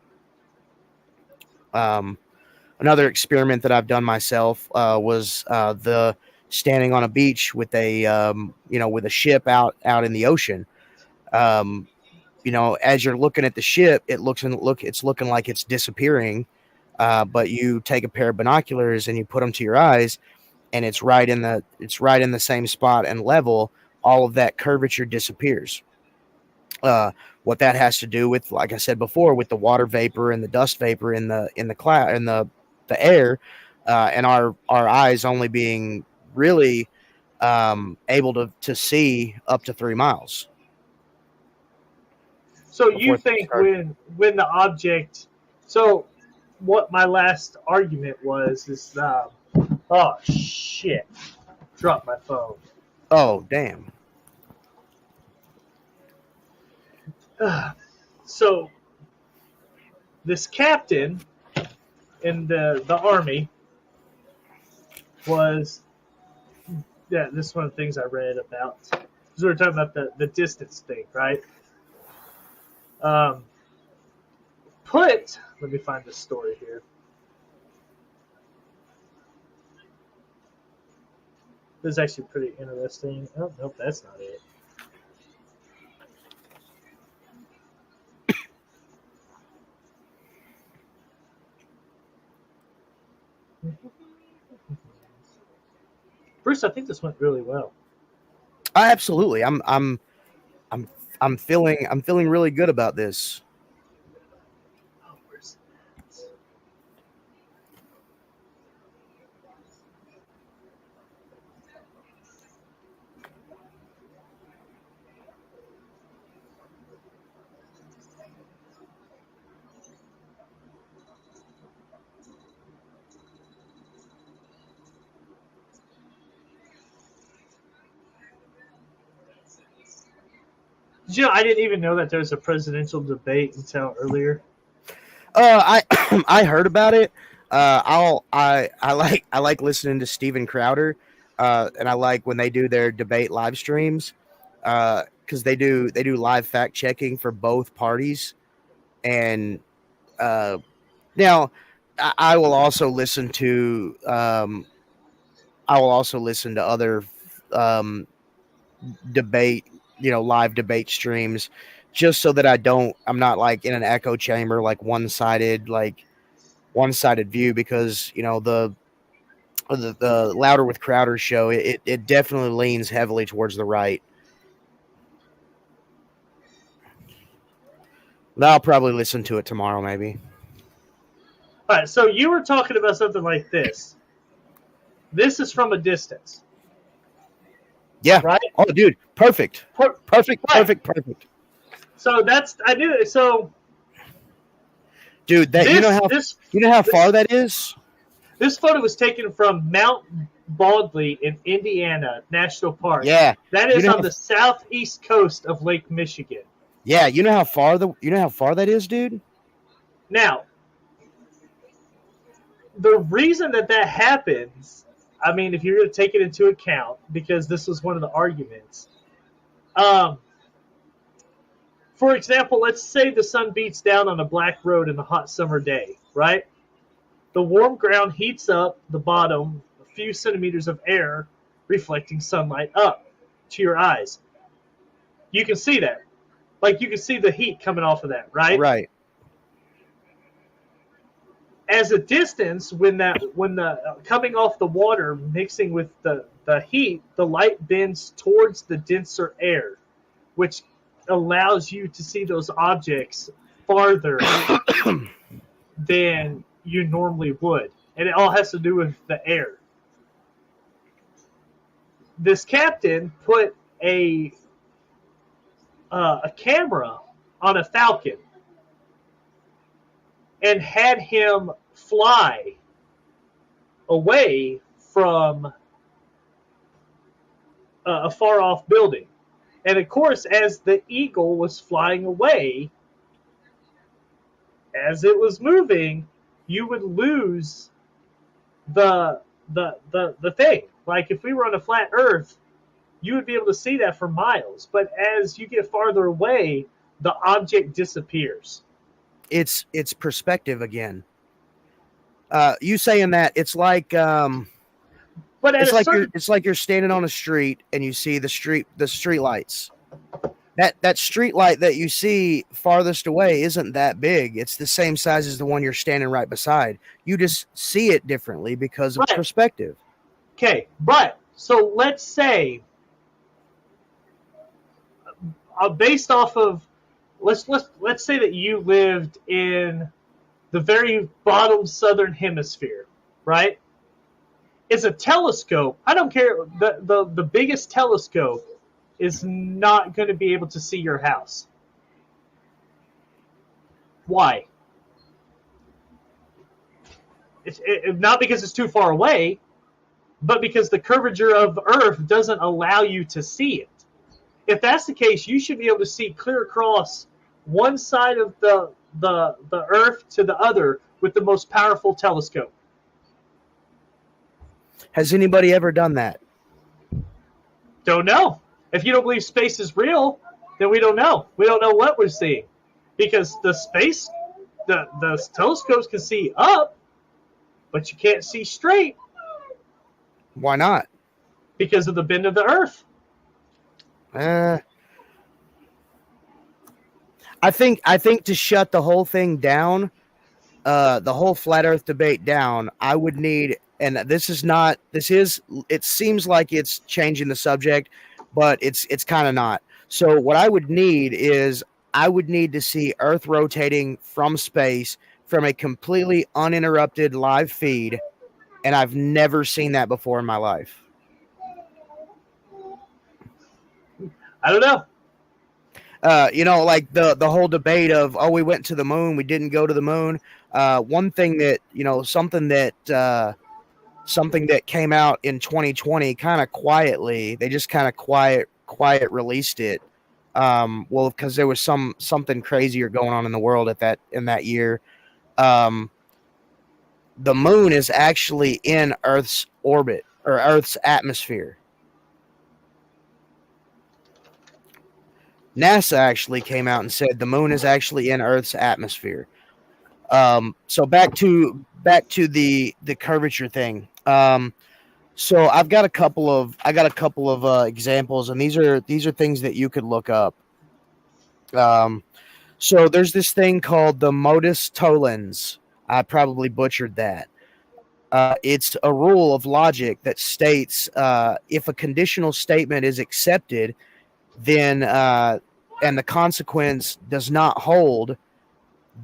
Another experiment that I've done myself was the standing on a beach with with a ship out in the ocean. As you're looking at the ship, it's looking like it's disappearing, but you take a pair of binoculars and you put them to your eyes, and it's right in the same spot and level. All of that curvature disappears. What that has to do with, like I said before, with the water vapor and the dust vapor in the cloud in the air, and our eyes only being really able to see up to 3 miles. So you think when the object, so what my last argument was is, oh shit, dropped my phone. Oh damn. So this captain in the army was, yeah, this is one of the things I read about. Because we were talking about the distance thing, right? Let me find the story here. This is actually pretty interesting. Oh, nope, that's not it. Bruce, I think this went really well. Absolutely. I'm feeling really good about this. Oh, where's Did you know, I didn't even know that there was a presidential debate until earlier. I heard about it. I like listening to Steven Crowder, and I like when they do their debate live streams, because they do live fact checking for both parties, and now I will also listen to other debate, live debate streams, just so that I'm not like in an echo chamber, like one-sided view, because the Louder with Crowder show, it definitely leans heavily towards the right. But I'll probably listen to it tomorrow, maybe. All right, so you were talking about something like this. This is from a distance. Yeah. Right? Oh, dude, perfect. Perfect. So I knew it. So, dude, you know how far that is? This photo was taken from Mount Baldley in Indiana National Park. Yeah. That is on the southeast coast of Lake Michigan. Yeah, you know how far that is, dude? Now, the reason that happens, I mean, if you're going to take it into account, because this was one of the arguments. For example, let's say the sun beats down on a black road in a hot summer day, right? The warm ground heats up the bottom, a few centimeters of air, reflecting sunlight up to your eyes. You can see that. Like, you can see the heat coming off of that, right? Right. as a distance, when the coming off the water mixing with the heat, the light bends towards the denser air, which allows you to see those objects farther than you normally would, and it all has to do with the air. This captain put a camera on a falcon and had him fly away from a far off building. And of course, as the eagle was flying away, as it was moving, you would lose the thing. Like if we were on a flat Earth, you would be able to see that for miles. But as you get farther away, the object disappears. It's perspective again. You saying that it's like but it's like you're standing on a street and you see the street lights. That street light that you see farthest away isn't that big. It's the same size as the one you're standing right beside. You just see it differently because of perspective. Okay, but so let's say, based off of, let's say that you lived in the very bottom southern hemisphere, right? It's a telescope. I don't care. The biggest telescope is not going to be able to see your house. Why? It's not because it's too far away, but because the curvature of Earth doesn't allow you to see it. If that's the case, you should be able to see clear across one side of the Earth to the other with the most powerful telescope. Has anybody ever done that? Don't know. If you don't believe space is real, then we don't know. We don't know what we're seeing. Because the telescopes can see up, but you can't see straight. Why not? Because of the bend of the Earth. I think to shut the whole thing down, the whole flat Earth debate down, I would need, and it seems like it's changing the subject, but it's kind of not. So what I would need to see Earth rotating from space from a completely uninterrupted live feed, and I've never seen that before in my life. I don't know. Like the whole debate of, we went to the moon, we didn't go to the moon. One thing that, something that came out in 2020 kind of quietly, they just kind of quiet released it. Because there was something crazier going on in the world in that year. The moon is actually in Earth's orbit or Earth's atmosphere. NASA actually came out and said the moon is actually in Earth's atmosphere. So back to the curvature thing. So I've got a couple of examples, and these are things that you could look up. So there's this thing called the modus tollens. I probably butchered that. It's a rule of logic that states if a conditional statement is accepted, then and the consequence does not hold,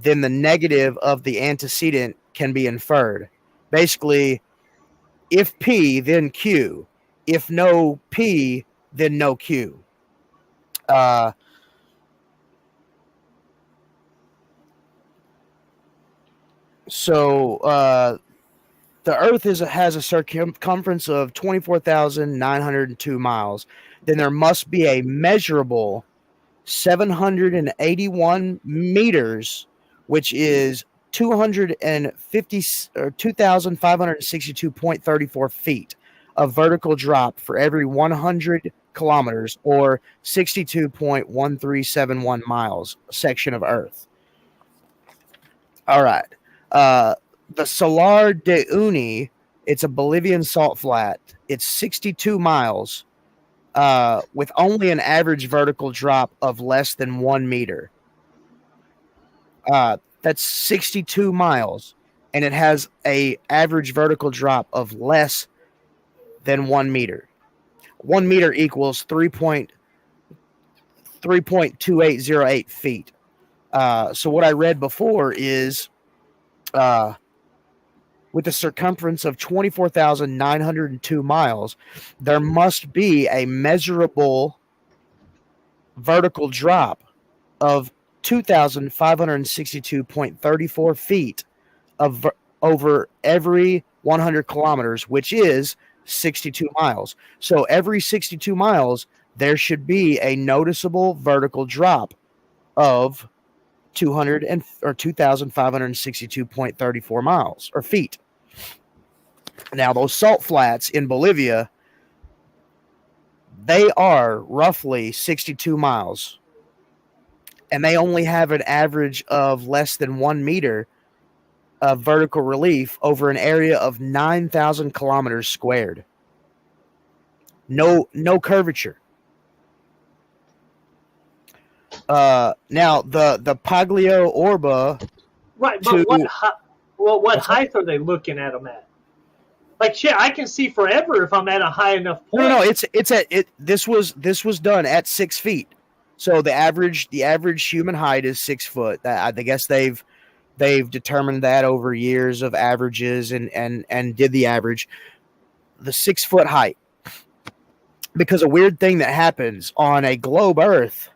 then the negative of the antecedent can be inferred. Basically, if P, then Q. If no P, then no Q. So the Earth has a circumference of 24,902 miles. Then there must be a measurable 781 meters, which is 250 or 2,562.34 feet of vertical drop for every 100 kilometers or 62.1371 miles section of Earth. All right. The Salar de Uyuni, it's a Bolivian salt flat. It's 62 miles with only an average vertical drop of less than 1 meter. That's 62 miles. and it has a average vertical drop of less than 1 meter. 1 meter equals 3.2808 feet. So what I read before is with a circumference of 24,902 miles, there must be a measurable vertical drop of 2,562.34 feet over every 100 kilometers, which is 62 miles. So every 62 miles, there should be a noticeable vertical drop of 2,562.34 miles or feet. Now, those salt flats in Bolivia, they are roughly 62 miles, and they only have an average of less than 1 meter of vertical relief over an area of 9,000 kilometers squared. No curvature. Now the Paglio Orba. Right, but what height are they looking at them at? Like shit, I can see forever if I'm at a high enough point. No, it's at it. This was done at 6 feet. So the average human height is 6 foot. I guess they've determined that over years of averages and did the average, the 6 foot height. Because a weird thing that happens on a globe Earth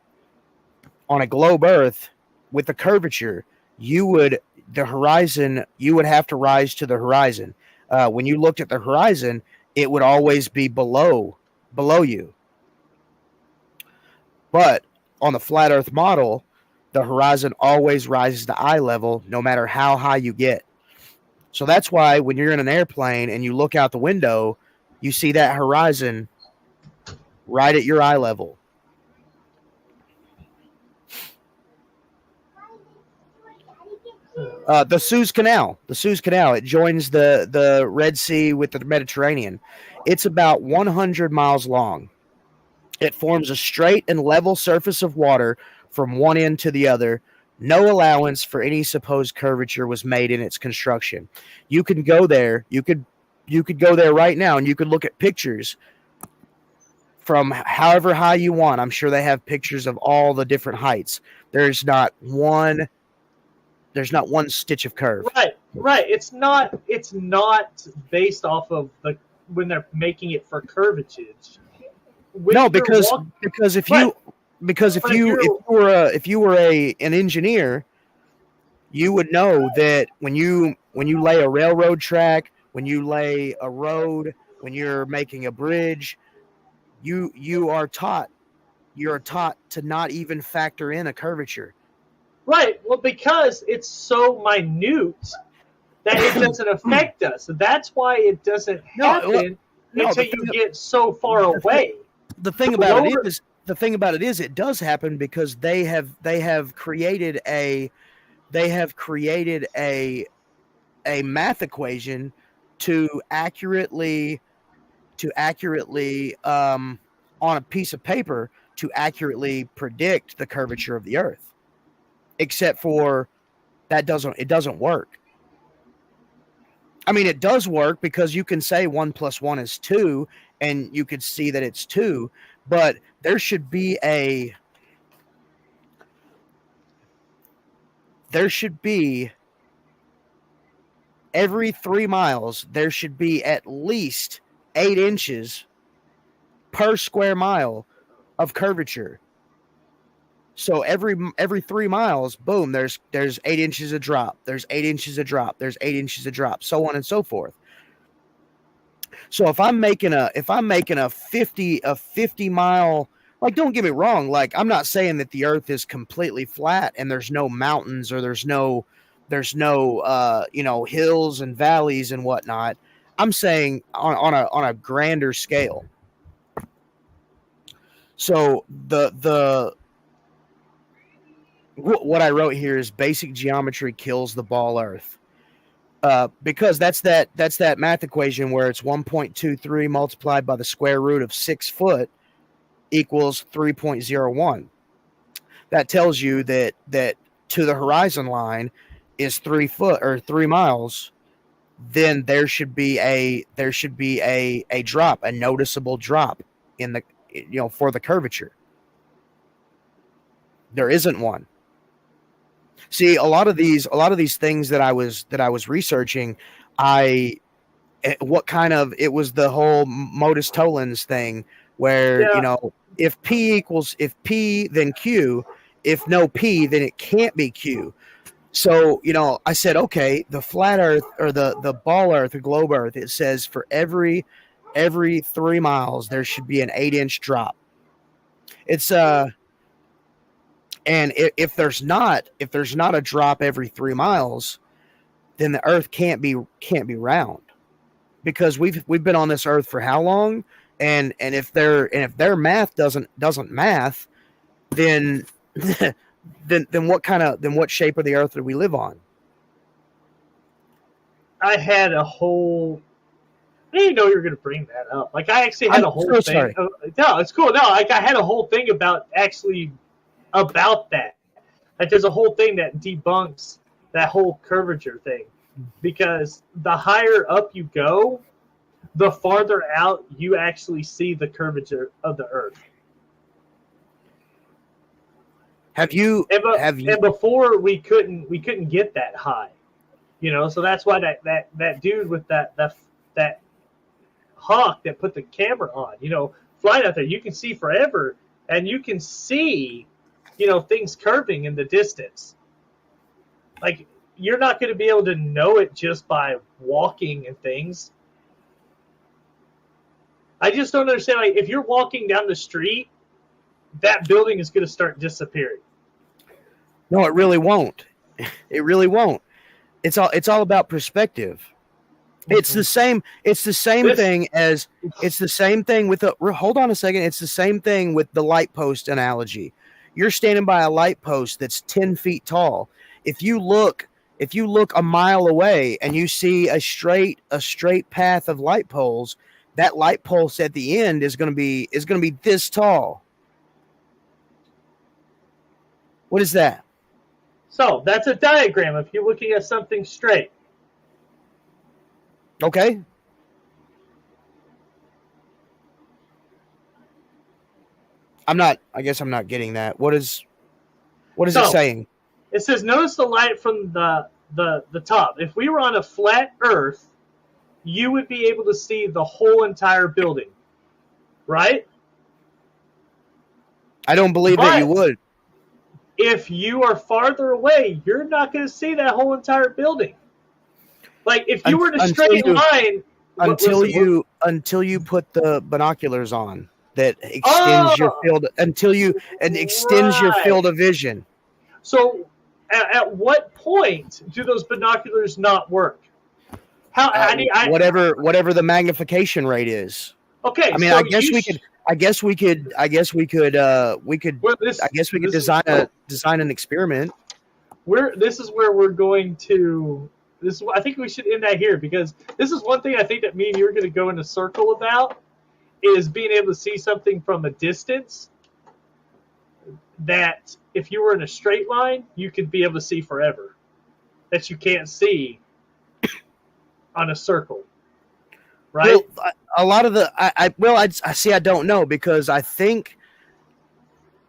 with the curvature, you would have to rise to the horizon. When you looked at the horizon, it would always be below you. But on the flat Earth model, the horizon always rises to eye level, no matter how high you get. So that's why when you're in an airplane and you look out the window, you see that horizon right at your eye level. The Suez Canal, it joins the Red Sea with the Mediterranean. It's about 100 miles long. It forms a straight and level surface of water from one end to the other. No allowance for any supposed curvature was made in its construction. You can go there. You could go there right now, and you could look at pictures from however high you want. I'm sure they have pictures of all the different heights. There's not one stitch of curve. Right. It's not based off of when they're making it for curvature. No, because if you were an engineer, you would know that when you lay a railroad track, when you lay a road, when you're making a bridge, you are taught to not even factor in a curvature. Right. Well, because it's so minute that it doesn't affect us. That's why it doesn't happen until you get so far away. The thing about it is it does happen because they have created a math equation to accurately on a piece of paper to accurately predict the curvature of the Earth. Except for it doesn't work. I mean, it does work because you can say 1 + 1 is 2, and you could see that it's 2, but there should be every 3 miles, there should be at least 8 inches per square mile of curvature. So every 3 miles, boom, there's 8 inches of drop. There's 8 inches of drop. There's 8 inches of drop, so on and so forth. So if I'm making a 50 mile, like, don't get me wrong, like, I'm not saying that the Earth is completely flat and there's no mountains or there's no hills and valleys and whatnot. I'm saying on a grander scale. So what I wrote here is basic geometry kills the ball Earth. Because that's that math equation where it's 1.23 multiplied by the square root of 6 foot equals 3.01. That tells you that to the horizon line, is 3 foot or 3 miles, then there should be a drop, a noticeable drop in the for the curvature. There isn't one. See, a lot of these things that I was researching, it was the whole modus tollens thing where, Yeah. if P then Q, if no P then it can't be Q. So, I said, okay, the flat earth or the ball earth, the globe earth, it says for every 3 miles there should be an 8-inch drop. It's and if there's not a drop every 3 miles, then the earth can't be round, because we've been on this earth for how long? And if their math doesn't math, then then what shape of the earth do we live on? I had a whole. I didn't know you were going to bring that up. Like, I actually had a whole thing. Sorry. No, it's cool. No, like, I had a whole thing about that. Like, there's a whole thing that debunks that whole curvature thing, because the higher up you go, the farther out you actually see the curvature of the earth. Have you? And before we couldn't get that high, So that's why that dude with that hawk that put the camera on, flying out there, you can see forever, and you can see, things curving in the distance. Like, you're not going to be able to know it just by walking and things. I just don't understand. Like, if you're walking down the street, that building is going to start disappearing. No, it really won't. It really won't. It's all about perspective. Mm-hmm. It's the same thing with hold on a second. It's the same thing with the light post analogy. You're standing by a light post that's 10 feet tall. If you look a mile away and you see a straight path of light poles, that light post at the end is going to be this tall. What is that? So that's a diagram if you're looking at something straight. Okay. I guess I'm not getting that. What is it saying? It says, notice the light from the top. If we were on a flat earth, you would be able to see the whole entire building. Right? I don't believe that you would. If you are farther away, you're not going to see that whole entire building. Like, if you were in a straight line, until you put the binoculars on that extends your field extends your field of vision. So, at what point do those binoculars not work? Whatever the magnification rate is. Okay, I mean, so I guess we could design an experiment. This is where we're going to. I think we should end that here, because this is one thing I think that me and you are going to go in a circle about, is being able to see something from a distance that if you were in a straight line, you could be able to see forever, that you can't see on a circle. Right? Well, a lot of I don't know, because I think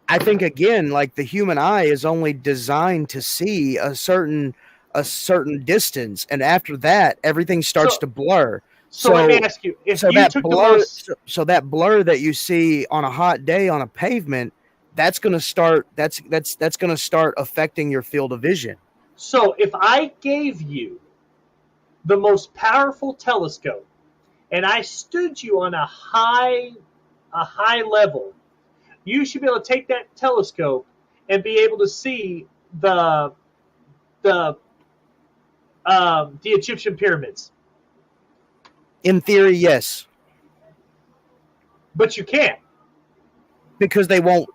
again, like, the human eye is only designed to see a certain distance, and after that everything starts to blur. So let me ask you, that blur that you see on a hot day on a pavement, that's going to start affecting your field of vision. So if I gave you the most powerful telescope and I stood you on a high level, you should be able to take that telescope and be able to see the Egyptian pyramids. In theory, yes. But you can't. Because they won't.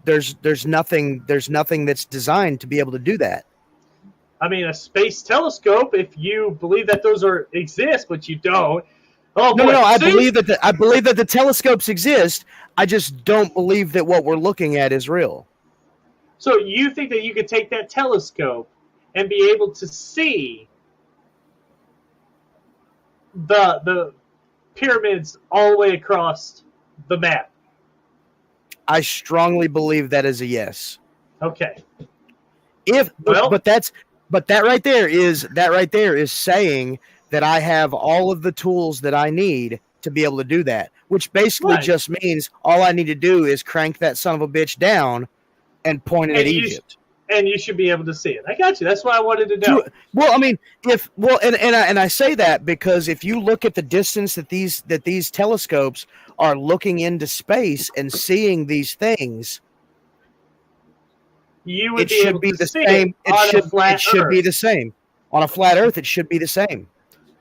There's nothing that's designed to be able to do that. I mean, a space telescope, if you believe that those exist, but you don't. Oh, no. I believe that the telescopes exist. I just don't believe that what we're looking at is real. So you think that you could take that telescope and be able to see the pyramids all the way across the map? I strongly believe that is a yes. Okay. But that right there is saying that I have all of the tools that I need to be able to do that, which basically just means all I need to do is crank that son of a bitch down and point it at Egypt. And you should be able to see it. I got you. That's what I wanted to know. Well, I mean, and I say that because if you look at the distance that these telescopes are looking into space and seeing these things, you would it should be the same. It should be the same on a flat Earth. It should be the same.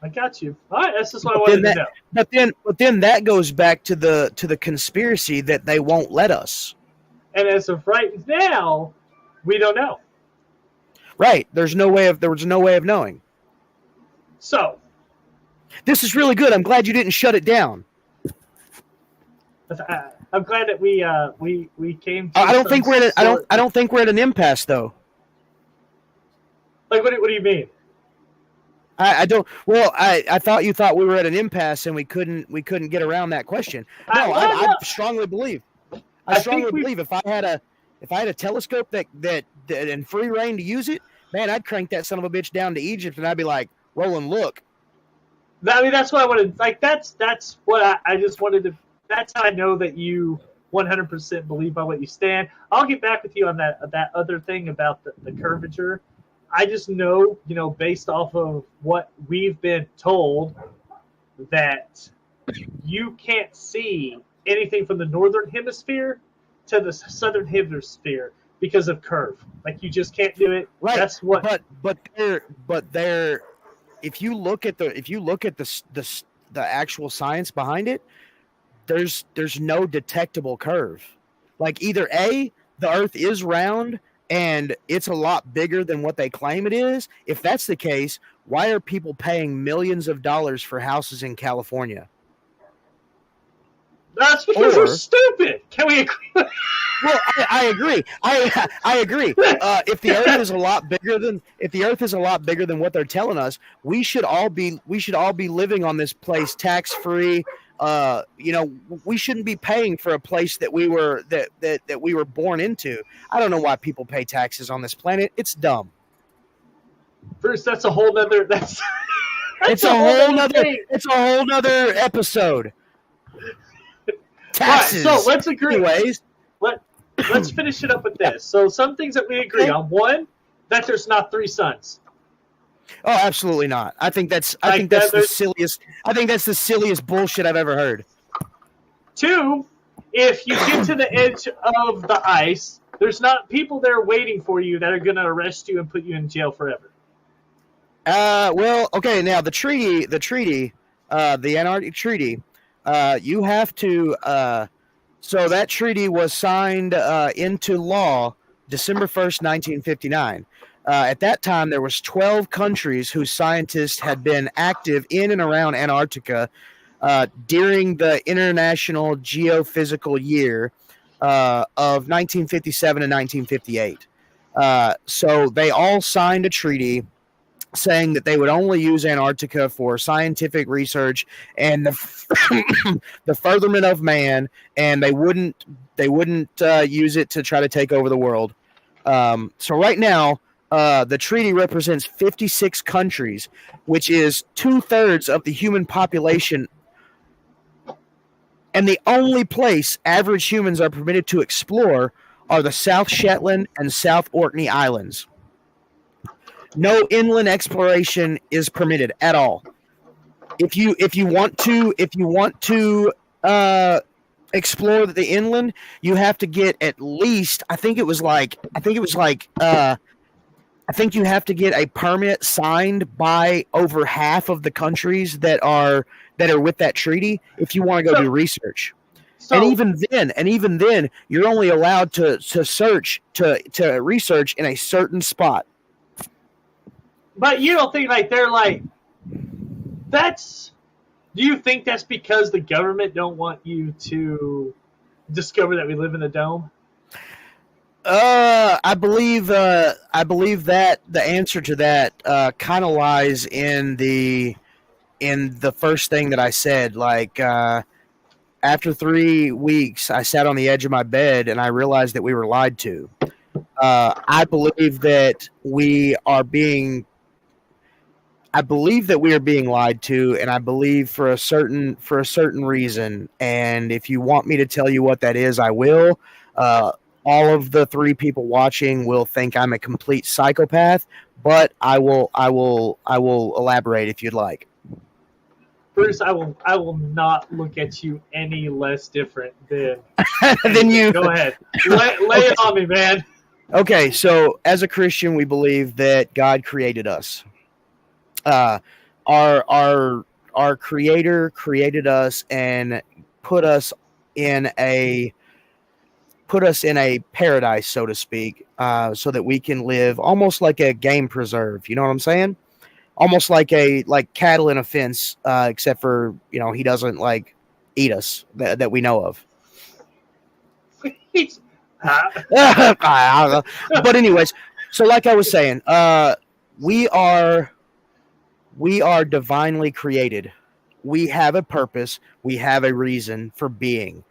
I got you. All right, that's just what I wanted to know. But then that goes back to the conspiracy that they won't let us. And as of right now, we don't know. Right. There was no way of knowing. So this is really good. I'm glad you didn't shut it down. I'm glad that we came. I don't think we're at an impasse though. Like what do you mean? I don't. Well, I thought you thought we were at an impasse and we couldn't get around that question. No, I strongly believe. I strongly believe if I had a telescope that and free reign to use it, man, I'd crank that son of a bitch down to Egypt and I'd be like, Roland, look. I mean, that's what I wanted. Like that's what I just wanted to. That's how I know that you 100% believe by what you stand. I'll get back with you on that other thing about the curvature. I just know, based off of what we've been told, that you can't see anything from the northern hemisphere to the southern hemisphere because of curve. Like you just can't do it. Right. That's what. But there. If you look at the actual science behind it, there's no detectable curve. Like either A, the Earth is round and it's a lot bigger than what they claim it is. If that's the case, why are people paying millions of dollars for houses in California? That's because we're stupid. Can we agree? Well, I agree. I agree. If the Earth is a lot bigger than what they're telling us, we should all be living on this place tax free. We shouldn't be paying for a place that we were born into. I don't know why people pay taxes on this planet. It's dumb. Bruce, that's a whole nother. It's a whole nother episode. Taxes. Right, so let's agree. Anyways, let's finish it up with this. So some things that we agree on. One, that there's not three suns. Oh, absolutely not. I think that's the silliest. I think that's the silliest bullshit I've ever heard. Two, if you get to the edge of the ice, there's not people there waiting for you that are going to arrest you and put you in jail forever. Well, okay. Now the Antarctic Treaty. You have to. So that treaty was signed into law December 1st, 1959. At that time, there was 12 countries whose scientists had been active in and around Antarctica during the International Geophysical Year of 1957 and 1958. So they all signed a treaty saying that they would only use Antarctica for scientific research and the furtherment of man, and they wouldn't use it to try to take over the world. So right now, the treaty represents 56 countries, which is 2/3 of the human population, and the only place average humans are permitted to explore are the South Shetland and South Orkney Islands. No inland exploration is permitted at all. If you want to explore the inland, you have to get at least I think you have to get a permit signed by over half of the countries that are with that treaty if you want to go do research. And even then, you're only allowed to research in a certain spot. But you don't think that's. Do you think that's because the government don't want you to discover that we live in a dome? I believe that the answer to that kind of lies in the first thing that I said. Like after 3 weeks, I sat on the edge of my bed and I realized that we were lied to. I believe that we are being. I believe that we are being lied to, and I believe for a certain reason. And if you want me to tell you what that is, I will. Uh, all of the 3 people watching will think I'm a complete psychopath, but I will elaborate if you'd like. Bruce, I will not look at you any less different than Then you. Go ahead. Lay it on me, man. Okay, so as a Christian, we believe that God created us. Uh, our Creator created us and put us in a paradise, so to speak, so that we can live almost like a game preserve. You know what I'm saying? Almost like cattle in a fence, except for he doesn't like eat us that we know of. But anyways, so like I was saying, we are divinely created. We have a purpose. We have a reason for being.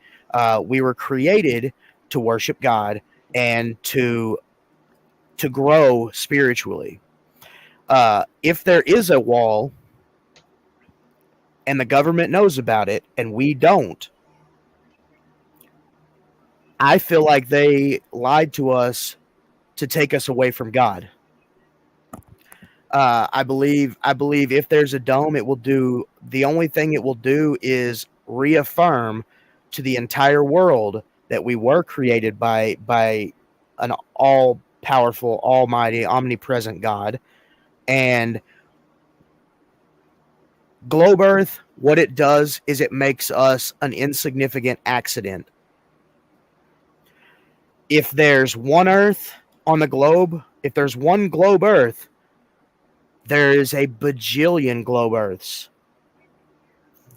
We were created to worship God and to grow spiritually. If there is a wall and the government knows about it and we don't, I feel like they lied to us to take us away from God. I believe if there's a dome, it will do the only thing it will do is reaffirm to the entire world that we were created by an all powerful, almighty, omnipresent God. And globe Earth, what it does is it makes us an insignificant accident. If there's one Earth on the globe, if there's one globe Earth, there is a bajillion globe Earths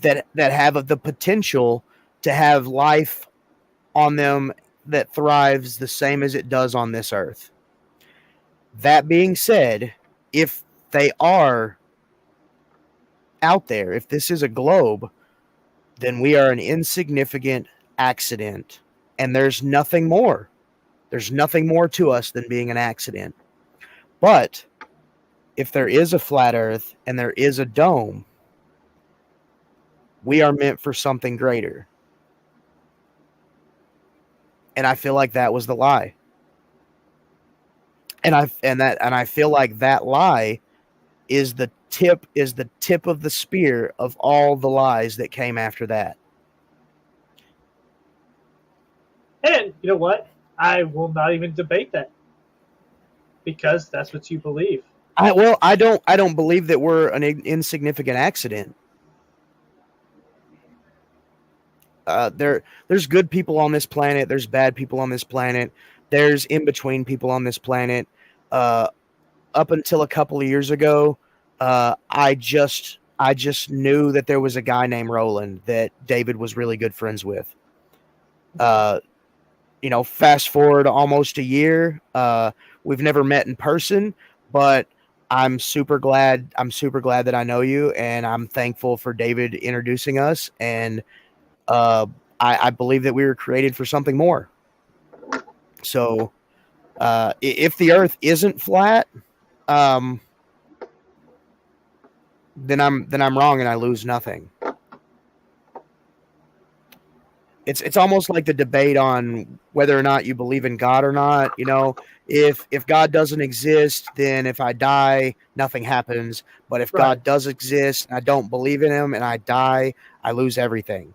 that have the potential to have life on them that thrives the same as it does on this Earth. That being said, if they are out there, if this is a globe, then we are an insignificant accident, and there's nothing more. There's nothing more to us than being an accident. But if there is a flat Earth and there is a dome, we are meant for something greater. And I feel like that was the lie. And I feel like that lie is the tip of the spear of all the lies that came after that. And you know what? I will not even debate that because that's what you believe. I don't believe that we're an insignificant accident. There's good people on this planet. There's bad people on this planet. There's in between people on this planet. Up until a couple of years ago, I just knew that there was a guy named Roland that David was really good friends with. Fast forward almost a year. We've never met in person, but I'm super glad that I know you, and I'm thankful for David introducing us. And I believe that we were created for something more. So if the Earth isn't flat, then I'm wrong and I lose nothing. It's almost like the debate on whether or not you believe in God or not. If God doesn't exist, then if I die, nothing happens. But if God does exist, and I don't believe in him and I die, I lose everything.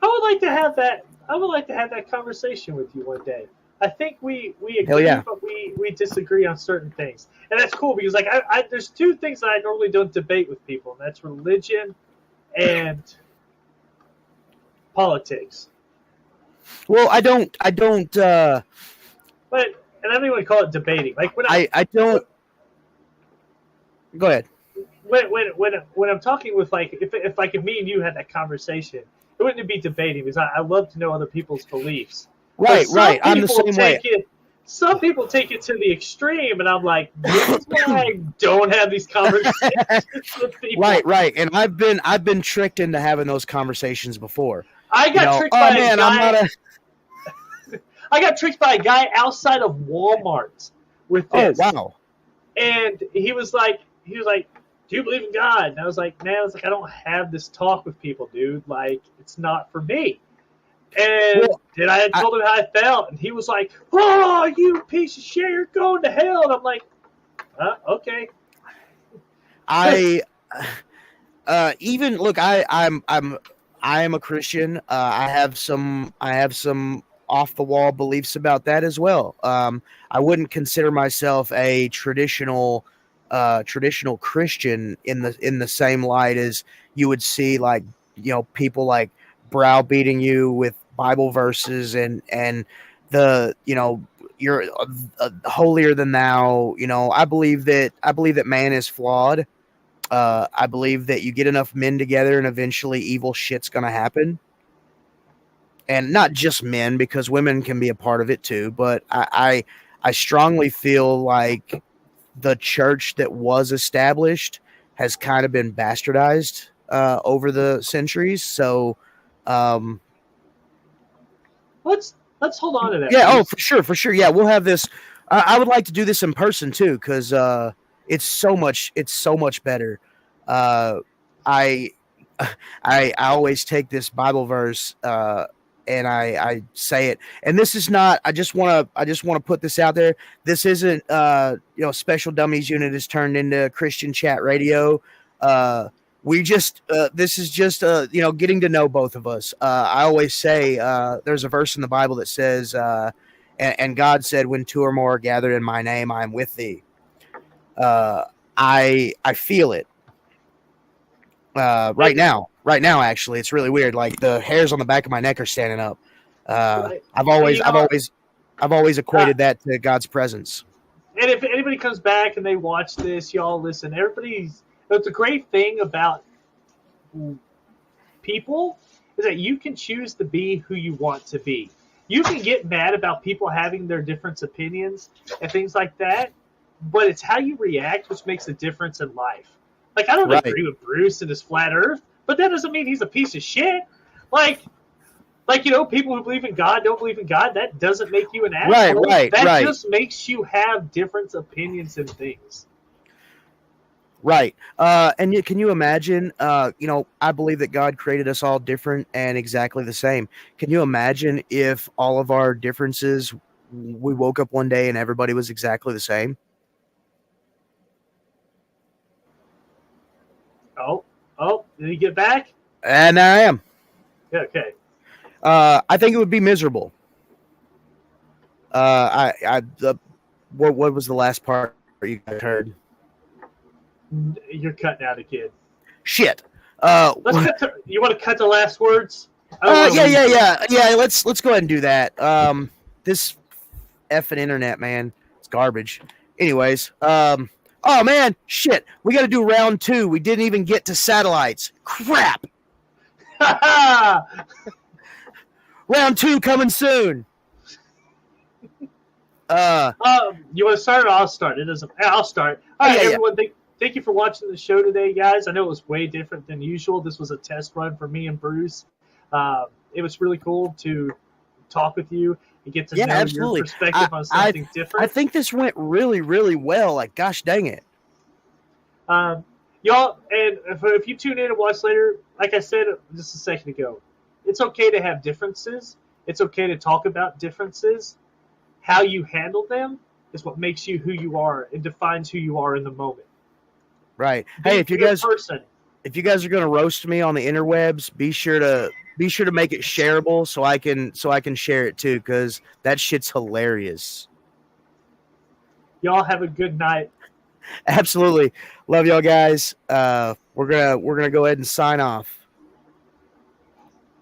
I would like to have that conversation with you one day. I think we agree, but we disagree on certain things, and that's cool because there's two things that I normally don't debate with people, and that's religion and politics. Well, I don't. But and I don't even call it debating. Like when I don't. Go ahead. When I'm talking with if me and you had that conversation, it wouldn't be debating because I love to know other people's beliefs. Right. I'm the same way. some people take it to the extreme, and I'm like, this is why I don't have these conversations with people. Right. And I've been tricked into having those conversations before. I got tricked by a guy. I got tricked by a guy outside of Walmart with this. Oh, wow. And he was like, do you believe in God? And I was like, man, I don't have this talk with people, dude. Like, it's not for me. And then I told him how I felt, and he was like, "Oh, you piece of shit, you're going to hell." And I'm like, "Okay." I am a Christian. I have some off the wall beliefs about that as well. I wouldn't consider myself a traditional Christian in the same light as you would see, like, people like browbeating you with Bible verses and the, you're holier than thou. I believe that man is flawed. I believe that you get enough men together and eventually evil shit's gonna happen. And not just men, because women can be a part of it too. But I strongly feel like the church that was established has kind of been bastardized over the centuries. So let's hold on to that. Yeah, please. For sure. Yeah, we'll have this. I would like to do this in person too, because it's so much better. I always take this Bible verse and I say it. And this is not. I just want to put this out there. This isn't Special Dummies Unit is turned into Christian Chat Radio. We just this is just getting to know both of us. I always say there's a verse in the Bible that says, and God said, "When two or more are gathered in my name, I am with thee." I feel it right now. Actually, it's really weird. Like, the hairs on the back of my neck are standing up. I've always equated that to God's presence. And if anybody comes back and they watch this, y'all listen. It's a great thing about people is that you can choose to be who you want to be. You can get mad about people having their different opinions and things like that, but it's how you react which makes a difference in life. Like, I don't agree with Bruce and his flat earth, but that doesn't mean he's a piece of shit. Like people who believe in God don't believe in God. That doesn't make you an asshole. That just makes you have different opinions and things. Right. And can you imagine, I believe that God created us all different and exactly the same. Can you imagine if all of our differences, we woke up one day and everybody was exactly the same? Oh, did he get back? And I am. Okay. I think it would be miserable. What was the last part you guys heard? You're cutting out again. Shit. You want to cut the last words? Yeah. Let's go ahead and do that. This effing internet, man, it's garbage. Anyways, oh man, shit. We got to do round 2. We didn't even get to satellites. Crap. Round 2 coming soon. You want to start or I'll start? I'll start. All right, everyone. Thank you for watching the show today, guys. I know it was way different than usual. This was a test run for me and Bruce. It was really cool to talk with you and get to know your perspective on something different. I think this went really, really well. Like, gosh dang it. Y'all, and if you tune in and watch later, like I said just a second ago, it's okay to have differences. It's okay to talk about differences. How you handle them is what makes you who you are and defines who you are in the moment. Right. Hey, if you guys are going to roast me on the interwebs, be sure to make it shareable so I can share it too, because that shit's hilarious. Y'all have a good night. Absolutely. Love y'all guys. We're gonna go ahead and sign off.